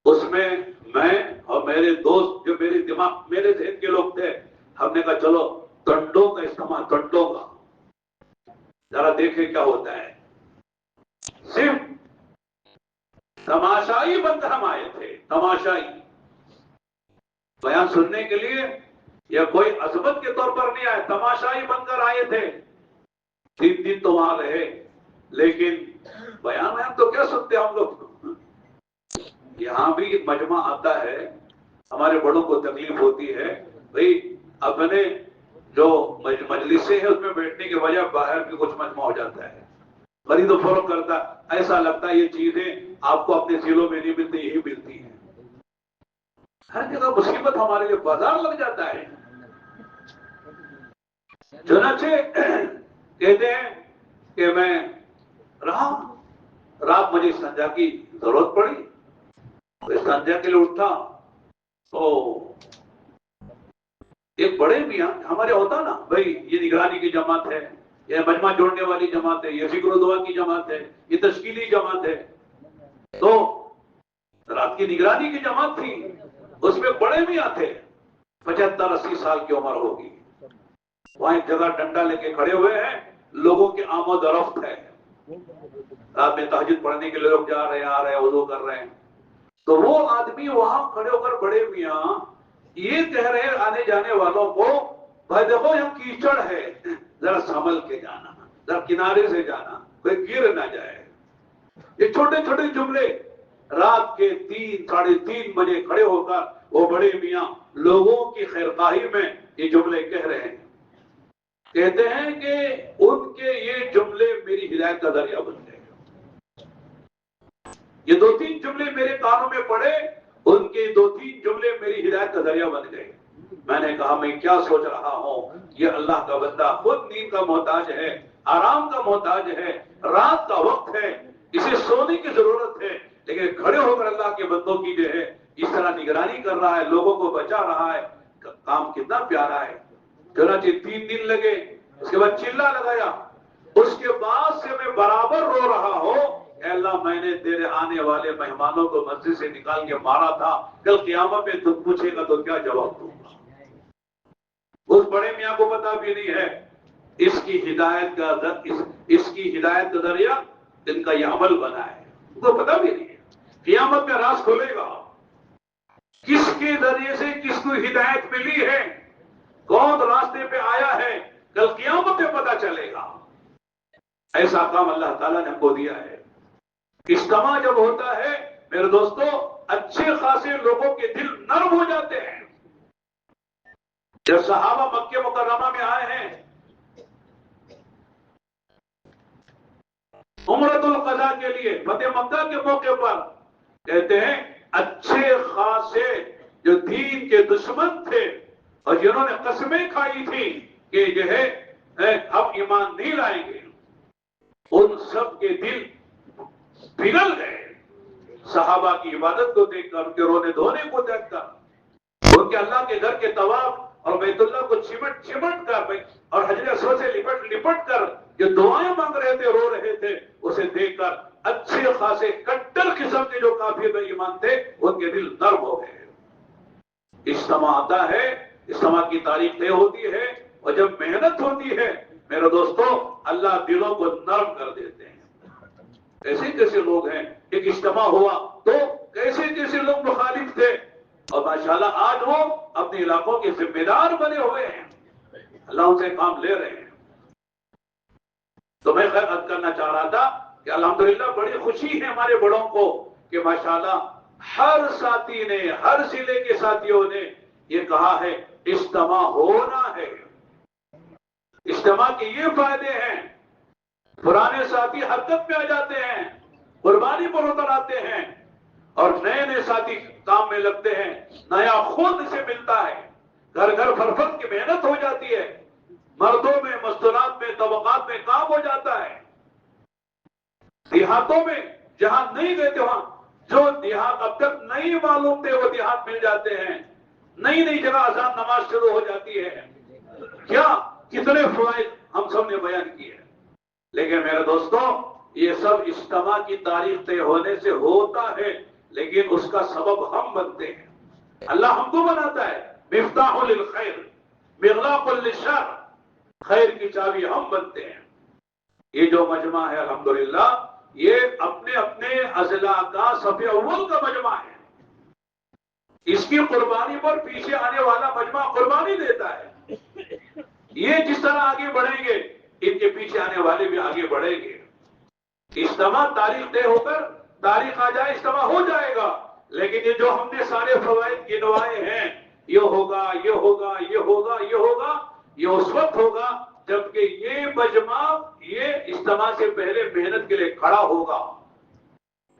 اس میں میں اور میرے دوست جو میرے ذہن کے لوگ تھے، ہم نے کہا چلو ٹنڈوں کا اجتماع، ٹنڈوں کا ذرا دیکھیں کیا ہوتا ہے۔ صرف تماشائی بن کر ہم آئے تھے، تماشائی، بیان سننے کے لیے یا کوئی عظمت کے طور پر نہیں آئے، تماشائی بن کر آئے تھے۔ 3 دن تو وہاں رہے، لیکن بیان تو کیا سنتے ہم لوگ۔ یہاں بھی مجمع آتا ہے، ہمارے بڑوں کو تکلیف ہوتی ہے، بھئی اپنے جو مجلسیں ہیں اس میں بیٹھنے کے بجائے باہر بھی کچھ مجمع ہو جاتا ہے، خرید و فروخت کرتا، ایسا لگتا ہے یہ چیزیں آپ کو اپنے ضلعوں میں نہیں ملتی، یہی ملتی ہیں۔ ہر جگہ مصیبت ہمارے لیے بازار لگ جاتا ہے۔ چنانچہ کہتے ہیں کہ میں رہا، رات مجھے استنجا کی ضرورت پڑی، استنجا کے لیے اٹھا تو ایک بڑے میاں ہمارے ہوتا نا، بھائی یہ نگرانی کی جماعت ہے، یہ مجمع جوڑنے والی جماعت ہے، یہ فکر و دعا کی جماعت ہے، یہ تشکیلی جماعت ہے، تو رات کی نگرانی کی جماعت تھی، اس میں بڑے میاں تھے، 75-80 سال کی عمر ہوگی، وہاں ایک جگہ ڈنڈا لے کے کھڑے ہوئے ہیں، لوگوں کی آمد و رفت ہے، رات میں تہجد پڑھنے کے لیے لوگ جا رہے ہیں، آ رہے ہیں، وضو کر رہے ہیں، تو وہ آدمی وہاں کھڑے ہو کر بڑے میاں یہ کہہ رہے ہیں آنے جانے والوں کو، بھائی دیکھو یہ کیچڑ ہے، ذرا سنبھل کے جانا، ذرا کنارے سے جانا، کوئی گر نہ جائے۔ یہ چھوٹے چھوٹے جملے رات کے 3-3:30 بجے کھڑے ہو کر وہ بڑے میاں لوگوں کی خیرخواہی میں یہ جملے کہہ رہے ہیں۔ کہتے ہیں کہ ان کے یہ جملے میری ہدایت کا ذریعہ بن گئے۔ یہ 2-3 جملے میرے کانوں میں پڑے، ان کے 2-3 جملے میری ہدایت کا ذریعہ بن گئے۔ میں نے کہا میں کیا سوچ رہا ہوں، یہ اللہ کا بندہ خود نیند کا محتاج ہے، آرام کا محتاج ہے، رات کا وقت ہے، اسے سونے کی ضرورت ہے، لیکن کھڑے ہو کر اللہ کے بندوں کی جو ہے اس طرح نگرانی کر رہا ہے، لوگوں کو بچا رہا ہے، کام کتنا پیارا ہے۔ چنانچہ 3 دن لگے، اس کے بعد چلا لگایا، اس کے بعد سے میں برابر رو رہا ہوں، اے اللہ میں نے تیرے آنے والے مہمانوں کو مسجد سے نکال کے مارا تھا، کل قیامت میں تم پوچھے گا تو کیا جواب دوں گا؟ اس بڑے میاں کو پتا بھی نہیں ہے اس کی ہدایت کا ذریعہ ان کا یہ عمل بنا ہے، ان کو پتا بھی نہیں ہے۔ قیامت میں راز کھلے گا، کس کے ذریعے سے کس کو ہدایت ملی ہے، کون راستے پہ آیا ہے، کل قیامت میں پتا چلے گا۔ ایسا کام اللہ تعالیٰ نے ہم کو دیا ہے۔ اجتماع جب ہوتا ہے میرے دوستو، اچھے خاصے لوگوں کے دل نرم ہو جاتے ہیں۔ جب صحابہ مکہ مکرمہ میں آئے ہیں عمرۃ القضاء کے لیے، فتح مکہ کے موقع پر، کہتے ہیں اچھے خاصے جو دین کے دشمن تھے اور جنہوں نے قسمیں کھائی تھی کہ جو ہے ہم ایمان نہیں لائیں گے، ان سب کے دل پگھل گئے صحابہ کی عبادت کو دیکھ کر، ان کے رونے دھونے کو دیکھ کر، ان کے اللہ کے گھر کے طواف اور بیت اللہ کو چمٹ کر اور حجر اسود سے لپٹ کر جو دعائیں مانگ رہے تھے، رو رہے تھے، اسے دیکھ کر اچھے خاصے کٹر قسم کے جو کافر بے ایمان تھے ان کے دل نرم ہو گئے۔ اجتماع آتا ہے، اجتماع کی تاریخ طے ہوتی ہے، اور جب محنت ہوتی ہے میرے دوستو اللہ دلوں کو نرم کر دیتے ہیں۔ کیسے کیسے لوگ ہیں، ایک اجتماع ہوا تو کیسے کیسے لوگ مخالف تھے، اور ماشاءاللہ آج وہ اپنے علاقوں کے ذمہ دار بنے ہوئے ہیں، اللہ ان سے کام لے رہے ہیں۔ تو میں خیر عرض کرنا چاہ رہا تھا کہ الحمدللہ بڑی خوشی ہے ہمارے بڑوں کو کہ ماشاءاللہ ہر ساتھی نے، ہر ضلع کے ساتھیوں نے یہ کہا ہے اجتماع ہونا ہے۔ اجتماع کے یہ فائدے ہیں، پرانے ساتھی حرکت میں آ جاتے ہیں، قربانی پر اتر آتے ہیں، اور نئے نئے ساتھی کام میں لگتے ہیں، نیا خود سے ملتا ہے، گھر گھر فرفت کی محنت ہو جاتی ہے، مردوں میں، مستورات میں، طبقات میں کام ہو جاتا ہے۔ دیہاتوں میں جہاں نہیں گئے تھے، وہاں جو دیہات اب تک نہیں معلوم تھے وہ دیہات مل جاتے ہیں، نئی نئی جگہ اذان نماز شروع ہو جاتی ہے۔ کیا کتنے فوائد ہم سب نے بیان کیے ہیں، لیکن میرے دوستوں یہ سب اجتماع کی تاریخ طے ہونے سے ہوتا ہے، لیکن اس کا سبب ہم بنتے ہیں۔ اللہ ہم کو بناتا ہے مفتاح للخیر مغلاق للشر، خیر کی چابی ہم بنتے ہیں۔ یہ جو مجمع ہے الحمدللہ یہ اپنے اپنے اضلاع کا صف اول کا مجمع ہے، اس کی قربانی پر پیچھے آنے والا مجمع قربانی دیتا ہے۔ یہ جس طرح آگے بڑھیں گے ان کے پیچھے آنے والے بھی آگے بڑھیں گے۔ اجتماع تاریخ طے ہو کر تاریخ آ جائے اجتماع ہو جائے گا، لیکن یہ جو ہم نے سارے فوائد گنوائے ہیں، یہ ہوگا یہ ہوگا یہ ہوگا یہ ہوگا، یہ اس وقت ہوگا جبکہ یہ مجمع یہ اجتماع سے پہلے محنت کے لیے کھڑا ہوگا۔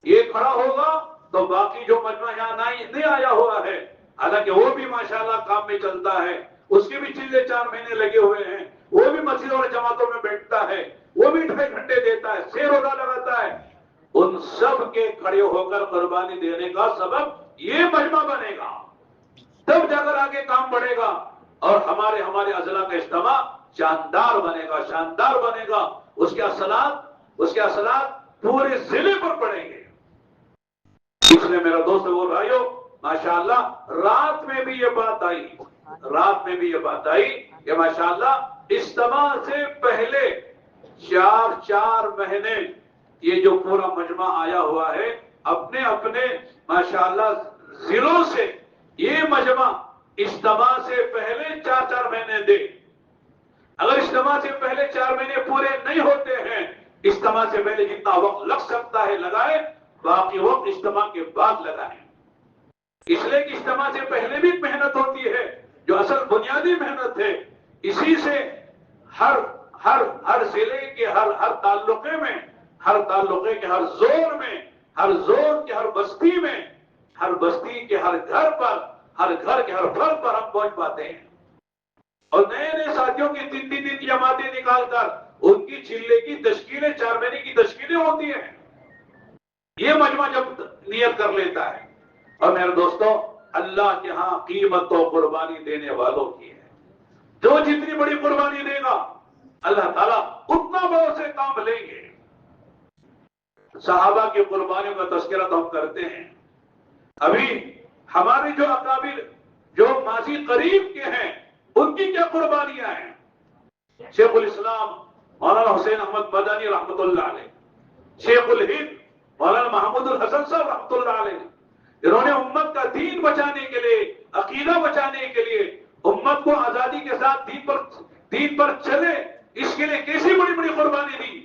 یہ کھڑا ہوگا تو باقی جو مجمع یہاں نہیں آیا ہوا ہے، حالانکہ وہ بھی ماشاءاللہ کام میں چلتا ہے، اس کے بھی 4 مہینے لگے ہوئے ہیں، وہ بھی مسجد اور جماعتوں میں بیٹھتا ہے، وہ بھی 2.5 گھنٹے دیتا ہے، 6 روزہ لگاتا ہے، ان سب کے کھڑے ہو کر قربانی دینے کا سبب یہ مجمع بنے گا، تب جا کر آگے کام بڑھے گا، اور ہمارے اضلاع کا اجتماع شاندار بنے گا، اس کے اثرات پورے ضلع پر پڑیں گے۔ اس لیے میرا دوست بول بھائیو ماشاءاللہ رات میں بھی یہ بات آئی کہ ماشاءاللہ اجتماع سے پہلے 4 مہینے یہ جو پورا مجمع آیا ہوا ہے اپنے اپنے ماشاءاللہ ضلعوں سے یہ مجمع اجتماع سے پہلے 4 مہینے دے۔ اگر اجتماع سے پہلے 4 مہینے پورے نہیں ہوتے ہیں، اجتماع سے پہلے جتنا وقت لگ سکتا ہے لگائے، باقی وقت اجتماع کے بعد لگائیں۔ اس لیے کہ اجتماع سے پہلے بھی محنت ہوتی ہے جو اصل بنیادی محنت ہے، اسی سے ہر ضلع کے ہر تعلقے میں، ہر تعلقے کے ہر زون میں، ہر زون کے ہر بستی میں، ہر بستی کے ہر گھر پر، ہر گھر کے ہر فرد پر ہم پہنچ پاتے ہیں۔ اور نئے نئے ساتھیوں کی 3 جماعتیں نکال کر ان کی چلے کی تشکیلیں 4 مہینے کی تشکیلیں ہوتی ہیں. یہ مجمع جب نیت کر لیتا ہے. اور میرے دوستوں اللہ کے ہاں قیمت تو قربانی دینے والوں کی ہے. جو جتنی بڑی قربانی دے گا اللہ تعالیٰ اتنا بہت سے کام لیں گے. صحابہ کی قربانیوں کا تذکرہ تو ہم کرتے ہیں. ابھی ہمارے جو اکابر جو ماضی قریب کے ہیں ان کی کیا قربانیاں ہیں. شیخ الاسلام مولانا حسین احمد مدنی رحمۃ اللہ علیہ, شیخ الہند مولانا محمود الحسن صاحب رحمۃ اللہ علیہ, انہوں نے امت کا دین بچانے کے لیے, عقیدہ بچانے کے لیے, امت کو آزادی کے ساتھ دین پر چلے اس کے لیے کیسی بڑی بڑی قربانی دی.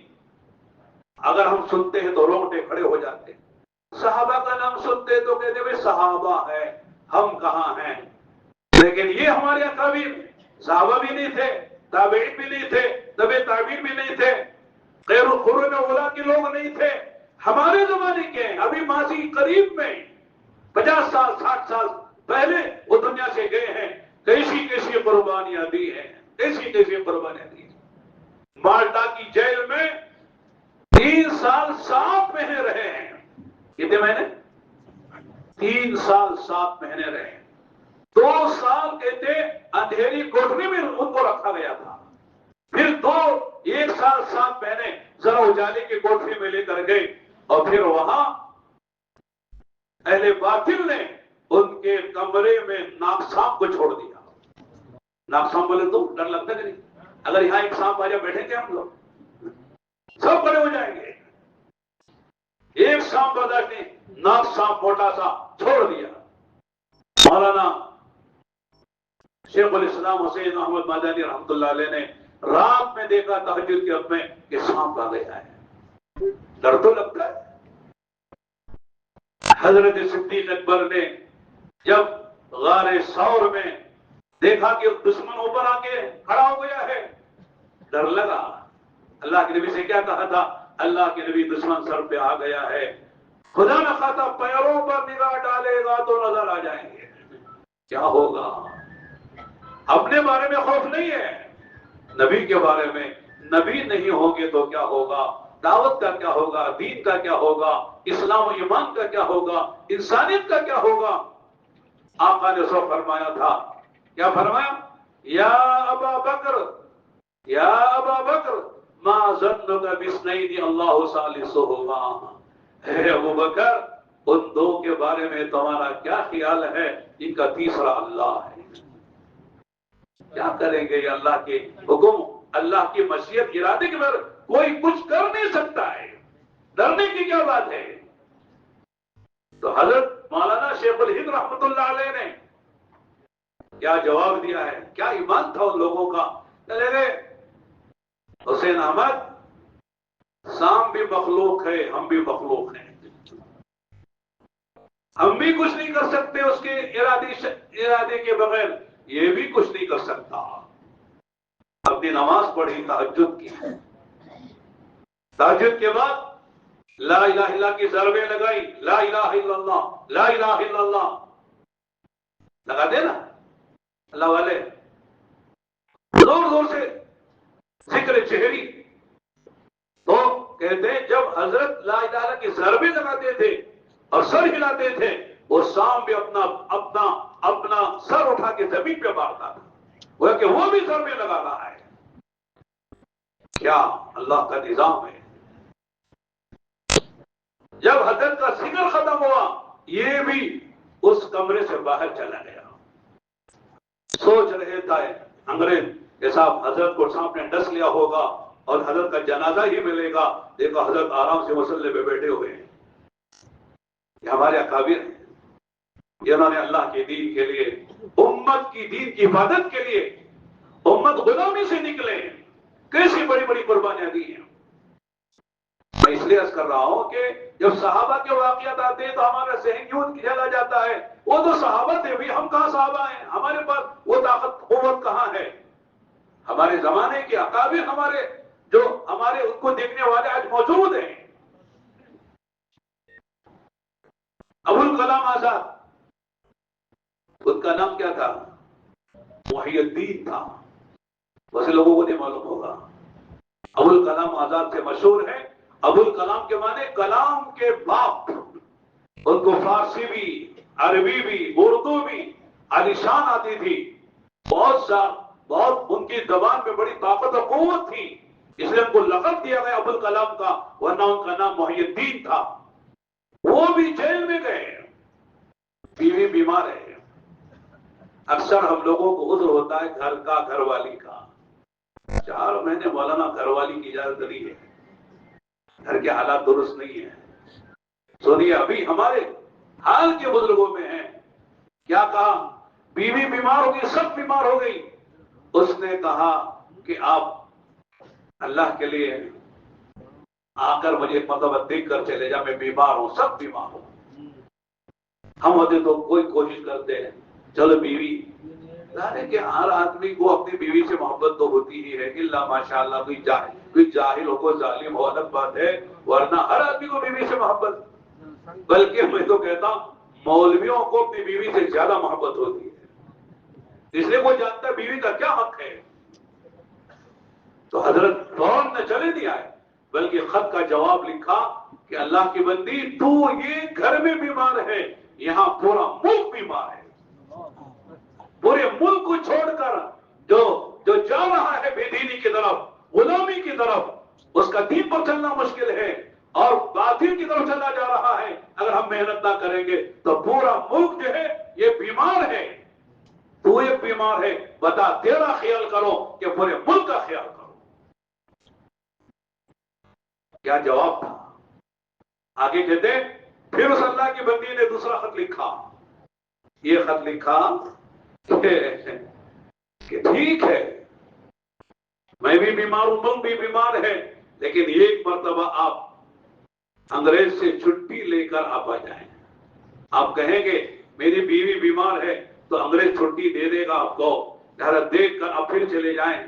اگر ہم سنتے ہیں تو رونگٹے کھڑے ہو جاتے ہیں. صحابہ کا نام سنتے تو کہتے ہیں صحابہ ہے, ہم کہاں ہیں. لیکن یہ ہمارے اکابر صحابہ بھی نہیں تھے, تابعین بھی نہیں تھے, تبع تابعین بھی نہیں تھے, خیر القرون اولا کے لوگ نہیں تھے, ہمارے زمانے کے ہیں. ابھی ماضی قریب میں 50 سال 60 سال پہلے وہ دنیا سے گئے ہیں. کیسی کیسی قربانیاں دی ہیں, کیسی کیسی قربانیاں دی ہیں. مالٹا کی جیل میں 3 سال 7 مہینے رہے ہیں. کتنے مہینے؟ 3 سال 7 مہینے رہے. 2 سال کہتے اندھیری کوٹری میں ان کو رکھا گیا تھا. پھر 1 سال 7 مہینے ذرا اجالے کی کوٹری میں لے کر گئے, اور پھر وہاں اہل باطل نے ان کے کمرے میں ناگ سانپ کو چھوڑ دیا. ناگ سانپ بولے تو ڈر لگتا ہے نہیں؟ اگر یہاں ایک سانپ آ جائے بیٹھیں گے ہم لوگ, سب کھڑے ہو جائیں گے. ایک سانپ برداشت نہیں, ناگ سانپ موٹا سا چھوڑ دیا. مولانا شیخ الاسلام حسین احمد مدنی رحمۃ اللہ علیہ نے رات میں دیکھا تہجد کے وقت میں کہ سانپ آ گیا ہے. ڈر تو لگتا ہے. حضرت صدیق اکبر نے جب غار ثور میں دیکھا کہ دشمن اوپر آ کے کھڑا ہو گیا ہے, ڈر لگا. اللہ کے نبی سے کیا کہا تھا؟ اللہ کے نبی دشمن سر پہ آ گیا ہے, خدا نہ خواستہ پیروں پر نگاہ ڈالے گا تو نظر آ جائیں گے. کیا ہوگا؟ اپنے بارے میں خوف نہیں ہے, نبی کے بارے میں. نبی نہیں ہوں گے تو کیا ہوگا؟ دعوت کا کیا ہوگا؟ دین کا کیا ہوگا؟ اسلام و ایمان کا کیا ہوگا؟ انسانیت کا کیا ہوگا؟ آقا نے سو فرمایا تھا. کیا فرمایا؟ یا ابا بکر, یا ابا بکر ما ظنک باثنین اللہ ثالثہما. اے ابو بکر, ان 2 کے بارے میں تمہارا کیا خیال ہے؟ ان کا تیسرا اللہ ہے. کیا کریں گے؟ یہ اللہ کے حکم, اللہ کی مشیت, ارادے کے بغیر کوئی کچھ کر نہیں سکتا ہے. ڈرنے کی کیا بات ہے؟ تو حضرت مولانا شیخ الہند رحمۃ اللہ علیہ نے کیا جواب دیا ہے؟ کیا ایمان تھا ان لوگوں کا. چلے گئے حسین احمد, سام بھی مخلوق ہے, ہم بھی مخلوق ہیں, ہم بھی کچھ نہیں کر سکتے اس کے ارادے کے بغیر, یہ بھی کچھ نہیں کر سکتا. اپنی نماز پڑھی, تہجد کی, تہجد کے بعد لا الہ الا اللہ کی ضربیں لگائی. لا الہ الا اللہ, لا الہ الا اللہ لگاتے نا اللہ والے, زور زور سے ذکر جہری. تو کہتے ہیں جب حضرت لا الہ الا اللہ کی ضربیں لگاتے تھے اور سر ہلاتے تھے, وہ سام بھی اپنا سر اٹھا کے زمین پہ مارتا تھا, وہ کہ وہ بھی سر میں لگا رہا ہے. کیا اللہ کا نظام ہے. جب حضرت کا ذکر ختم ہوا, یہ بھی اس کمرے سے باہر چلا گیا. سوچ رہے تھے انگریز کہ صاحب حضرت کو سامنے ڈس لیا ہوگا اور حضرت کا جنازہ ہی ملے گا. دیکھو حضرت آرام سے مصلی پہ بیٹھے ہوئے ہیں. یہ ہمارے اکابر ہیں, جنہوں نے اللہ کے دین کے لیے, امت کی دین کی حفاظت کے لیے, امت غلامی سے نکلے, کیسی بڑی بڑی قربانیاں دی ہیں. میں اس لیے عرض کر رہا ہوں کہ جب صحابہ کے واقعات آتے ہیں تو ہمارا ذہن یوں کھیلا جاتا ہے, وہ تو صحابہ تھے بھی, ہم کہاں صحابہ ہیں, ہمارے پاس وہ طاقت قوت کہاں ہے. ہمارے زمانے کے اکابر, ہمارے جو ہمارے ان کو دیکھنے والے آج موجود ہیں. ابوالکلام آزاد, ان کا نام کیا تھا؟ محی الدین تھا. ویسے لوگوں کو نہیں معلوم ہوگا. ابوالکلام آزاد سے مشہور ہے. ابوالکلام کے معنی کلام کے باپ. ان کو فارسی بھی، عربی بھی، اردو بھی عالیشان آتی تھی. بہت ان کی زبان میں بڑی طاقت و قوت تھی، اس لیے ان کو لقب دیا گیا ابوالکلام کا، ورنہ ان کا نام محی الدین تھا. وہ بھی جیل میں گئے، بیوی بیمار ہے. اکثر ہم لوگوں کو عذر ہوتا ہے گھر کا، گھر والی کا. 4 مہینے مولانا گھر والی کی اجازت نہیں ہے، گھر کے حالات درست نہیں ہیں. سنیے ابھی ہمارے حال کے بزرگوں میں ہیں، کیا کہا؟ بیوی بیمار ہو گئی، سب بیمار ہو گئی. اس نے کہا کہ آپ اللہ کے لیے آ کر مجھے مرتبہ دیکھ کر چلے جا، میں بیمار ہوں، سب بیمار ہوں. ہم ہوتے تو کوئی کوشش کرتے ہیں چلو بیوی. ظاہر ہے کہ ہر آدمی کو اپنی بیوی سے محبت تو ہوتی ہی ہے، اللہ ماشاء اللہ کوئی جاہل ہو، کوئی ظالم ہو، الگ بات ہے، ورنہ ہر آدمی کو بیوی سے محبت. بلکہ میں تو کہتا ہوں مولویوں کو اپنی بیوی سے زیادہ محبت ہوتی ہے، اس لیے وہ جانتا ہے بیوی کا کیا حق ہے. تو حضرت فوراً نہ چلے نہیں آئے، بلکہ خط کا جواب لکھا کہ اللہ کی بندی تو یہ گھر میں بیمار ہے، یہاں پورا ملک بیمار ہے. پورے ملک کو چھوڑ کر جو جا رہا ہے بے دینی کی طرف، غلامی کی طرف، اس کا دین پر چلنا مشکل ہے اور باطل کی طرف چلا جا رہا ہے. اگر ہم محنت نہ کریں گے تو پورا ملک جو ہے یہ بیمار ہے. تو ایک بیمار ہے، بتا تیرا خیال کرو کہ پورے ملک کا خیال کرو. کیا جواب تھا؟ آگے کہتے پھر اس اللہ کی بندی نے دوسرا خط لکھا. یہ خط لکھا کہ ٹھیک ہے میں بھی بیمار ہوں، تم بھی بیمار ہے، لیکن ایک مرتبہ آپ انگریز سے چھٹی لے کر آپ آ جائیں. آپ کہیں گے میری بیوی بیمار ہے تو انگریز چھٹی دے دے گا آپ کو، ذرا دیکھ کر آپ پھر چلے جائیں.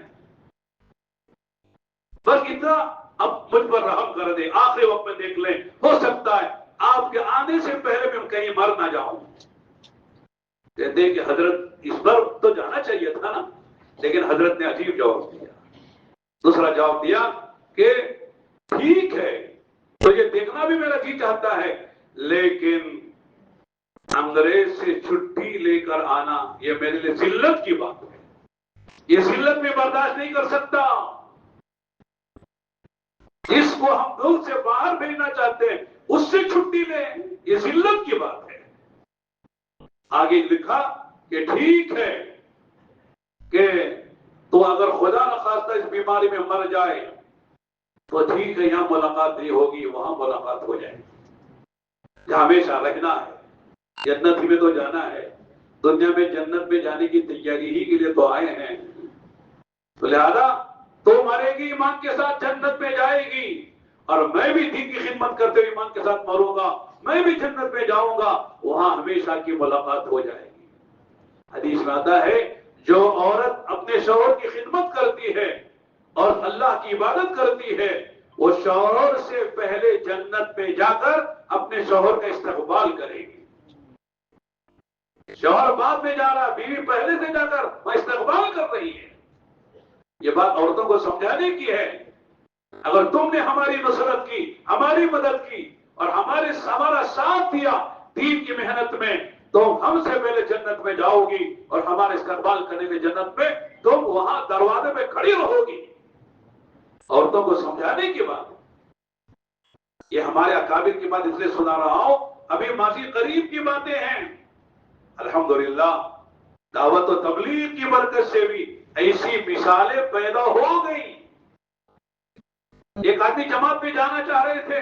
بس اتنا اب مجھ پر رحم کر دے، آخری وقت میں دیکھ لیں، ہو سکتا ہے آپ کے آنے سے پہلے میں کہیں مر نہ جاؤں. کہتے ہیں کہ حضرت اس پر تو جانا چاہیے تھا نا، لیکن حضرت نے عجیب جواب دیا. دوسرا جواب دیا کہ ٹھیک ہے تو یہ دیکھنا بھی میرا جی چاہتا ہے، لیکن انگریز سے چھٹی لے کر آنا یہ میرے لیے ذلت کی بات ہے، یہ ذلت میں برداشت نہیں کر سکتا. جس کو ہم ملک سے باہر بھیجنا چاہتے ہیں اس سے چھٹی لیں، یہ ذلت کی بات ہے. آگے لکھا کہ ٹھیک ہے کہ تو اگر خدا نخواستہ اس بیماری میں مر جائے تو ٹھیک ہے، یہاں ملاقات نہیں ہوگی، وہاں ملاقات ہو جائے گی، جہاں ہمیشہ رہنا ہے. جنت میں تو جانا ہے، دنیا میں جنت میں جانے کی تیاری ہی کے لیے تو آئے ہیں. تو لہذا تو مرے گی ایمان کے ساتھ، جنت میں جائے گی، اور میں بھی دین کی خدمت کرتے ہوئے ایمان کے ساتھ مروں گا، میں بھی جنت میں جاؤں گا، وہاں ہمیشہ کی ملاقات ہو جائے گی. حدیث میں آتا ہے جو عورت اپنے شوہر کی خدمت کرتی ہے اور اللہ کی عبادت کرتی ہے، وہ شوہر سے پہلے جنت میں جا کر اپنے شوہر کا استقبال کرے گی. شوہر بعد میں جا رہا، بیوی پہلے سے جا کر وہ استقبال کر رہی ہے. یہ بات عورتوں کو سمجھانے کی ہے. اگر تم نے ہماری نصرت کی، ہماری مدد کی اور ہمارا ساتھ دیا دین کی محنت میں، تو ہم سے پہلے جنت میں جاؤ گی اور ہمارے استقبال کرنے کے جنت میں تم وہاں دروازے پہ کھڑی رہو گی. عورتوں کو سمجھانے کی بات، یہ ہمارے اکابر کی بات اس لیے سنا رہا ہوں، ابھی ماضی قریب کی باتیں ہیں. الحمدللہ دعوت و تبلیغ کی برکت سے بھی ایسی مثالیں پیدا ہو گئی. ایک آدمی جماعت پہ جانا چاہ رہے تھے،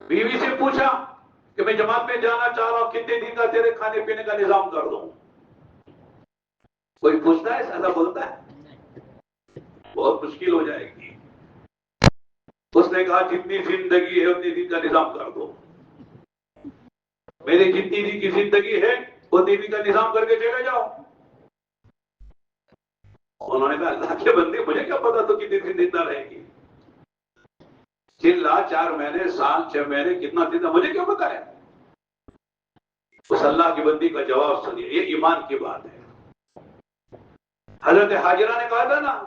بیوی سے پوچھا کہ میں جماعت میں جانا چاہ رہا ہوں، کتنے دن کا تیرے کھانے پینے کا نظام کر دوں. کوئی پوچھتا ہے، ایسا بولتا ہے؟ بہت مشکل ہو جائے گی. اس نے کہا جتنی زندگی ہے اتنی دن کا نظام کر دو، میری جتنی دن کی زندگی ہے اتنی دن کا نظام کر کے چلے جاؤ. انہوں نے کہا اللہ کے بندے مجھے کیا پتا تو کتنی دن زندہ رہے گی، 4 مہینے، سال، 6 مہینے، کتنا زندہ مجھے کیا پتا ہے. اس اللہ کی بندی کا جواب سنیے، یہ ایمان کی بات ہے. حضرت حاجرہ نے کہا تھا نا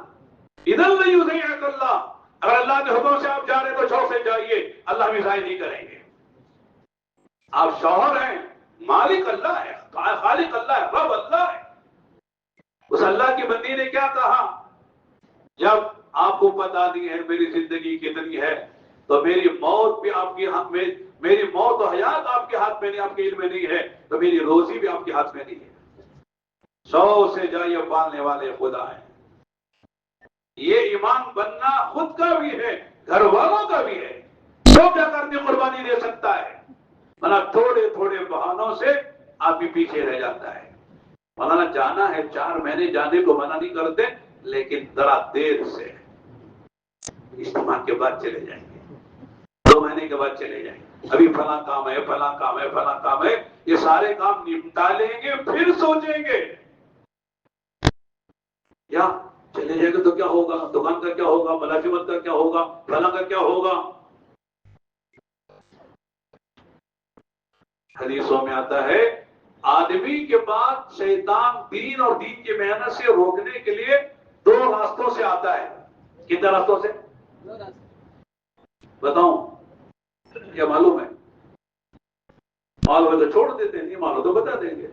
اذن لا یضیعک اللہ، اگر اللہ کے حکم سے آپ جا رہے تو شوق سے جائیے، اللہ بھی ضائع نہیں کریں گے۔ آپ شوہر ہیں، مالک اللہ ہے، خالق اللہ ہے، رب اللہ ہے۔ اس اللہ کی بندی نے کیا کہا؟ جب آپ کو پتا نہیں ہے میری زندگی کتنی ہے تو میری موت بھی آپ کے ہاتھ میں، میری موت و حیات آپ کے ہاتھ میں نہیں، آپ کے علم میں نہیں ہے، تو میری روزی بھی آپ کے ہاتھ میں نہیں ہے۔ سو سے جائیے، پالنے والے خدا ہیں۔ یہ ایمان بننا خود کا بھی ہے، گھر والوں کا بھی ہے، سب جا کر اپنی قربانی دے سکتا ہے، ورنہ تھوڑے تھوڑے بہانوں سے آپ بھی پیچھے رہ جاتا ہے۔ مولانا جانا ہے، 4 مہینے جانے کو منع نہیں کرتے، لیکن ذرا دیر سے، اجتماع کے بعد چلے جائیں گے، 2 مہینے کے بعد چلے جائیں گے، ابھی فلاں کام ہے، فلاں کام ہے، فلاں کام ہے، یہ سارے کام نپٹا لیں گے، پھر سوچیں گے۔ کیا چلے جائیں گے تو کیا ہوگا، دکان کا کیا ہوگا، ملازمت کا کیا ہوگا، فلاں کا کیا ہوگا۔ حدیثوں میں آتا ہے آدمی کے بعد شیطان دین اور دین کی محنت سے روکنے کے لیے 2 راستوں سے آتا ہے۔ کتنے راستوں سے بتاؤں؟ کیا معلوم ہے؟ معلوم ہے تو چھوڑ دیتے ہیں، نہیں معلوم تو بتا دیں گے۔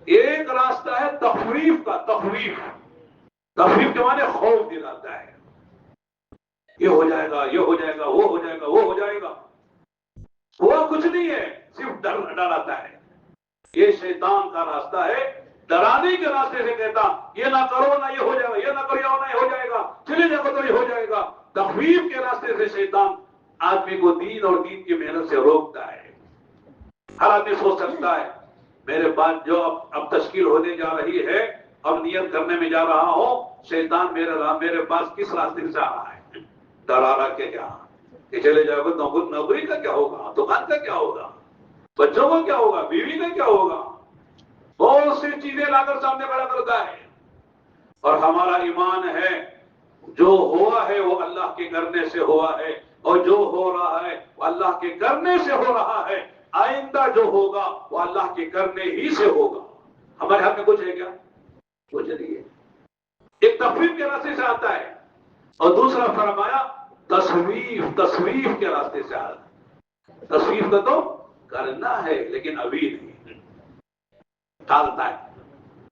ایک راستہ ہے تخویف کا، تخویف کے معنی خوف دلاتا ہے، یہ ہو جائے گا، یہ ہو جائے گا، وہ ہو جائے گا، وہ ہو جائے گا، وہ کچھ نہیں ہے، صرف ڈراتا ہے۔ یہ شیطان کا راستہ ہے، ڈرانے کے راستے سے کہتا یہ نہ کرو نہ یہ ہو جائے گا، یہ نہ کرو نہ یہ ہو جائے گا، چلے جاؤ تو یہ ہو جائے گا۔ تخویف کے راستے سے شیطان آدمی کو دین اور دین کی محنت سے روکتا ہے۔ ہر آدمی سوچ سکتا ہے میرے بات جو اب تشکیل ہونے جا رہی ہے، اب نیت کرنے میں جا رہا ہوں، شیطان میرے پاس کس راستے سے آ رہا ہے، ڈرا رہا کہ کیا کہ چلے جاؤ گے، نوکری کا کیا ہوگا، دکان کا کیا ہوگا، بچوں کا کیا ہوگا، بیوی کا کیا ہوگا، بہت سی چیزیں لا کر سامنے کھڑا کرتا ہے۔ اور ہمارا ایمان ہے جو ہوا ہے وہ اللہ کے کرنے سے ہوا ہے، اور جو ہو رہا ہے وہ اللہ کے کرنے سے ہو رہا ہے، آئندہ جو ہوگا وہ اللہ کے کرنے ہی سے ہوگا۔ ہمارے ہاتھ میں کچھ ہے کیا؟ کچھ نہیں ہے۔ ایک تخویف کے راستے سے آتا ہے، اور دوسرا فرمایا تصویف کے راستے سے آتا ہے۔ تصویف کا تو کرنا ہے لیکن ابھی نہیں، ٹالتا ہے،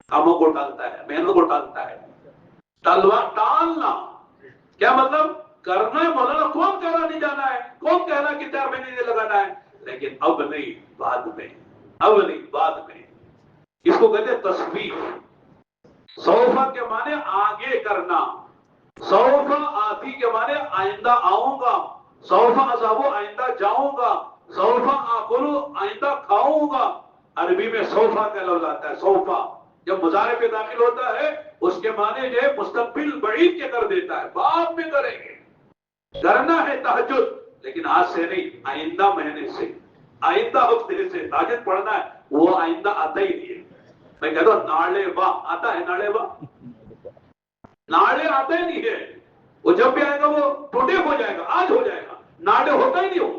کاموں کو ٹالتا ہے، محنت کو ٹالتا ہے۔ ٹالنا کیا مطلب؟ کرنا ہے مولانا، کون کہہ رہا نہیں جانا ہے، کون کہہ رہا کہ 4 مہینے نہیں لگانا ہے، لیکن اب نہیں بعد میں، اب نہیں بعد میں۔ اس کو کہتے ہیں تصویف۔ سوفا کے معنی آگے کرنا، سوفا آتی کے معنی آئندہ آؤں گا، سوفا اذهب آئندہ جاؤں گا، سوفا آکل آئندہ کھاؤں گا۔ عربی میں سوفا کا لفظ آتا ہے، سوفا جب مضارع پہ داخل ہوتا ہے اس کے معنی جو ہے مستقبل بعید کے کر دیتا ہے، بعد میں کریں گے۔ کرنا ہے تہجد لیکن آج سے نہیں، آئندہ مہینے سے، آئندہ ہفتے سے تہجد پڑھنا ہے، وہ آئندہ آتا ہی نہیں ہے۔ میں کہتا ہوں ناڑے با آتا ہے، ناڑے با ناڑے آتا ہی نہیں ہے، وہ جب بھی آئے گا وہ ٹوٹے ہو جائے گا، آج ہو جائے گا، ناڑے ہوتا ہی نہیں ہو۔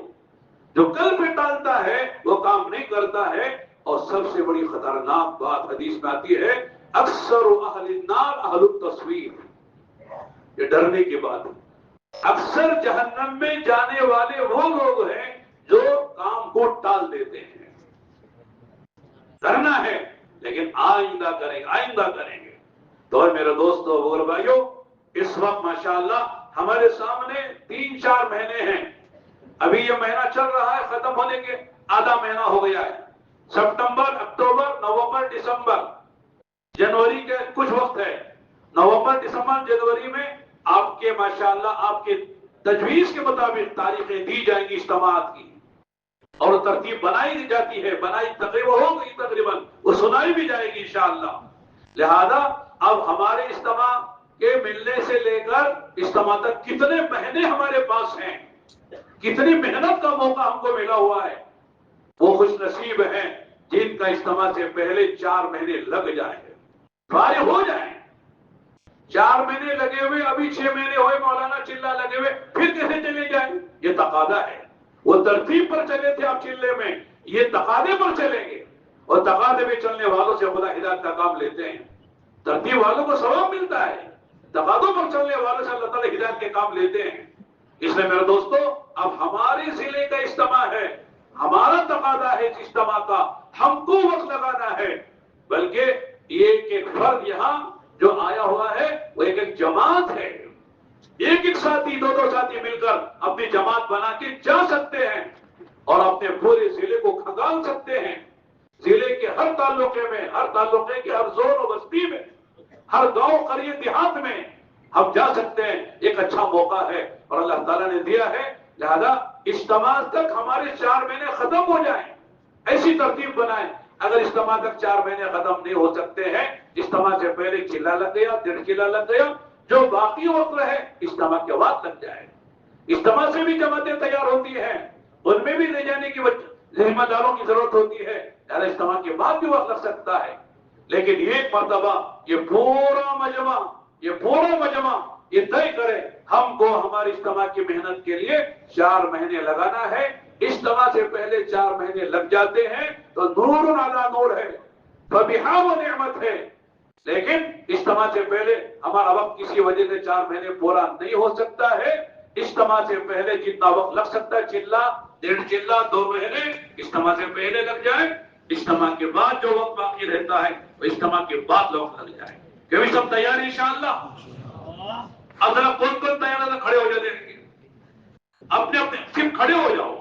جو کل پہ ٹالتا ہے وہ کام نہیں کرتا ہے۔ اور سب سے بڑی خطرناک بات حدیث میں آتی ہے، اکثر اہل النار اہل التصویف، یہ ڈرنے کی بات ہے۔ اکثر جہنم میں جانے والے وہ لوگ ہیں جو کام کو ٹال دیتے ہیں۔ کرنا ہے لیکن آئندہ کریں گے، آئندہ کریں گے۔ تو میرے دوستو اور بھائیو، اس وقت ماشاءاللہ ہمارے سامنے 3-4 مہینے ہیں۔ ابھی یہ مہینہ چل رہا ہے، ختم ہونے کے آدھا مہینہ ہو گیا ہے۔ ستمبر، اکتوبر، نومبر، دسمبر، جنوری کے کچھ وقت ہے۔ نومبر، دسمبر، جنوری میں آپ کے ماشاءاللہ آپ کے تجویز کے مطابق تاریخیں دی جائیں گی اجتماعات کی، اور ترتیب بنائی جاتی ہے، بنائی تقریباً ہو گئی، تقریباً وہ سنائی بھی جائے گی انشاءاللہ۔ لہذا اب ہمارے اجتماع کے ملنے سے لے کر اجتماع تک کتنے مہینے ہمارے پاس ہیں، کتنی محنت کا موقع ہم کو ملا ہوا ہے۔ وہ خوش نصیب ہیں جن کا اجتماع سے پہلے 4 مہینے لگ جائیں، فارغ ہو جائیں۔ 4 مہینے لگے ہوئے، ابھی 6 مہینے ہوئے مولانا چلہ لگے ہوئے، پھر کیسے چلے جائیں؟ یہ تقاضا ہے۔ وہ ترتیب پر چلے تھے آپ چلے میں، یہ تقاضے پر چلیں گے، اور تقاضے میں چلنے والوں سے خدا ہدایت کا کام لیتے ہیں۔ ترتیب والوں کو ثواب ملتا ہے، تقاضوں پر چلنے والوں سے اللہ تعالیٰ ہدایت کے کام لیتے ہیں. اس لیے میرے دوستو اب ہمارے ضلع کا اجتماع ہے, ہمارا تقاضا ہے اس اجتماع کا, ہم کو وقت لگانا ہے. بلکہ ایک فرد یہاں جو آیا ہوا ہے وہ ایک جماعت ہے. ایک ساتھی دو ساتھی مل کر اپنی جماعت بنا کے جا سکتے ہیں اور اپنے پورے ضلع کو کھنگال سکتے ہیں. ضلع کے ہر تعلقے میں, ہر تعلقے کے ہر زون و بستی میں, ہر گاؤں قریے دیہات میں ہم جا سکتے ہیں. ایک اچھا موقع ہے اور اللہ تعالیٰ نے دیا ہے. لہذا اجتماع تک ہمارے 4 مہینے ختم ہو جائیں, ایسی ترتیب بنائیں. اگر اجتماع تک 4 مہینے ختم نہیں ہو سکتے ہیں, اجتماع سے پہلے چلا لگ گیا, 1.5 چلا لگ گیا, جو باقی وقت رہے اجتماع کے بعد لگ جائے. اجتماع سے بھی جماعتیں تیار ہوتی ہیں, ان میں بھی لے جانے کی ذمہ داروں کی ضرورت ہوتی ہے. یعنی اجتماع کے بعد بھی وقت لگ سکتا ہے. لیکن ایک مرتبہ یہ پورا مجمع یہ طے کرے ہم کو ہماری اجتماع کی محنت کے لیے 4 مہینے لگانا ہے. اجتماع سے پہلے 4 مہینے لگ جاتے ہیں تو نور علی نور ہے, فبہا و نعمت ہے. لیکن اجتماع سے پہلے ہمارا وقت کسی وجہ سے 4 مہینے پورا نہیں ہو سکتا ہے. اجتماع سے پہلے جتنا وقت لگ سکتا ہے, چلا 1.5 چلا 2 مہینے اجتماع سے پہلے لگ جائے. اجتماع کے بعد جو وقت باقی رہتا ہے وہ اجتماع کے بعد وقت لگ جائے. کبھی سب تیار ہیں انشاءاللہ؟ اب ذرا کون تیار ہے کھڑے ہو جاتے ہیں, اپنے صرف کھڑے ہو جاؤ.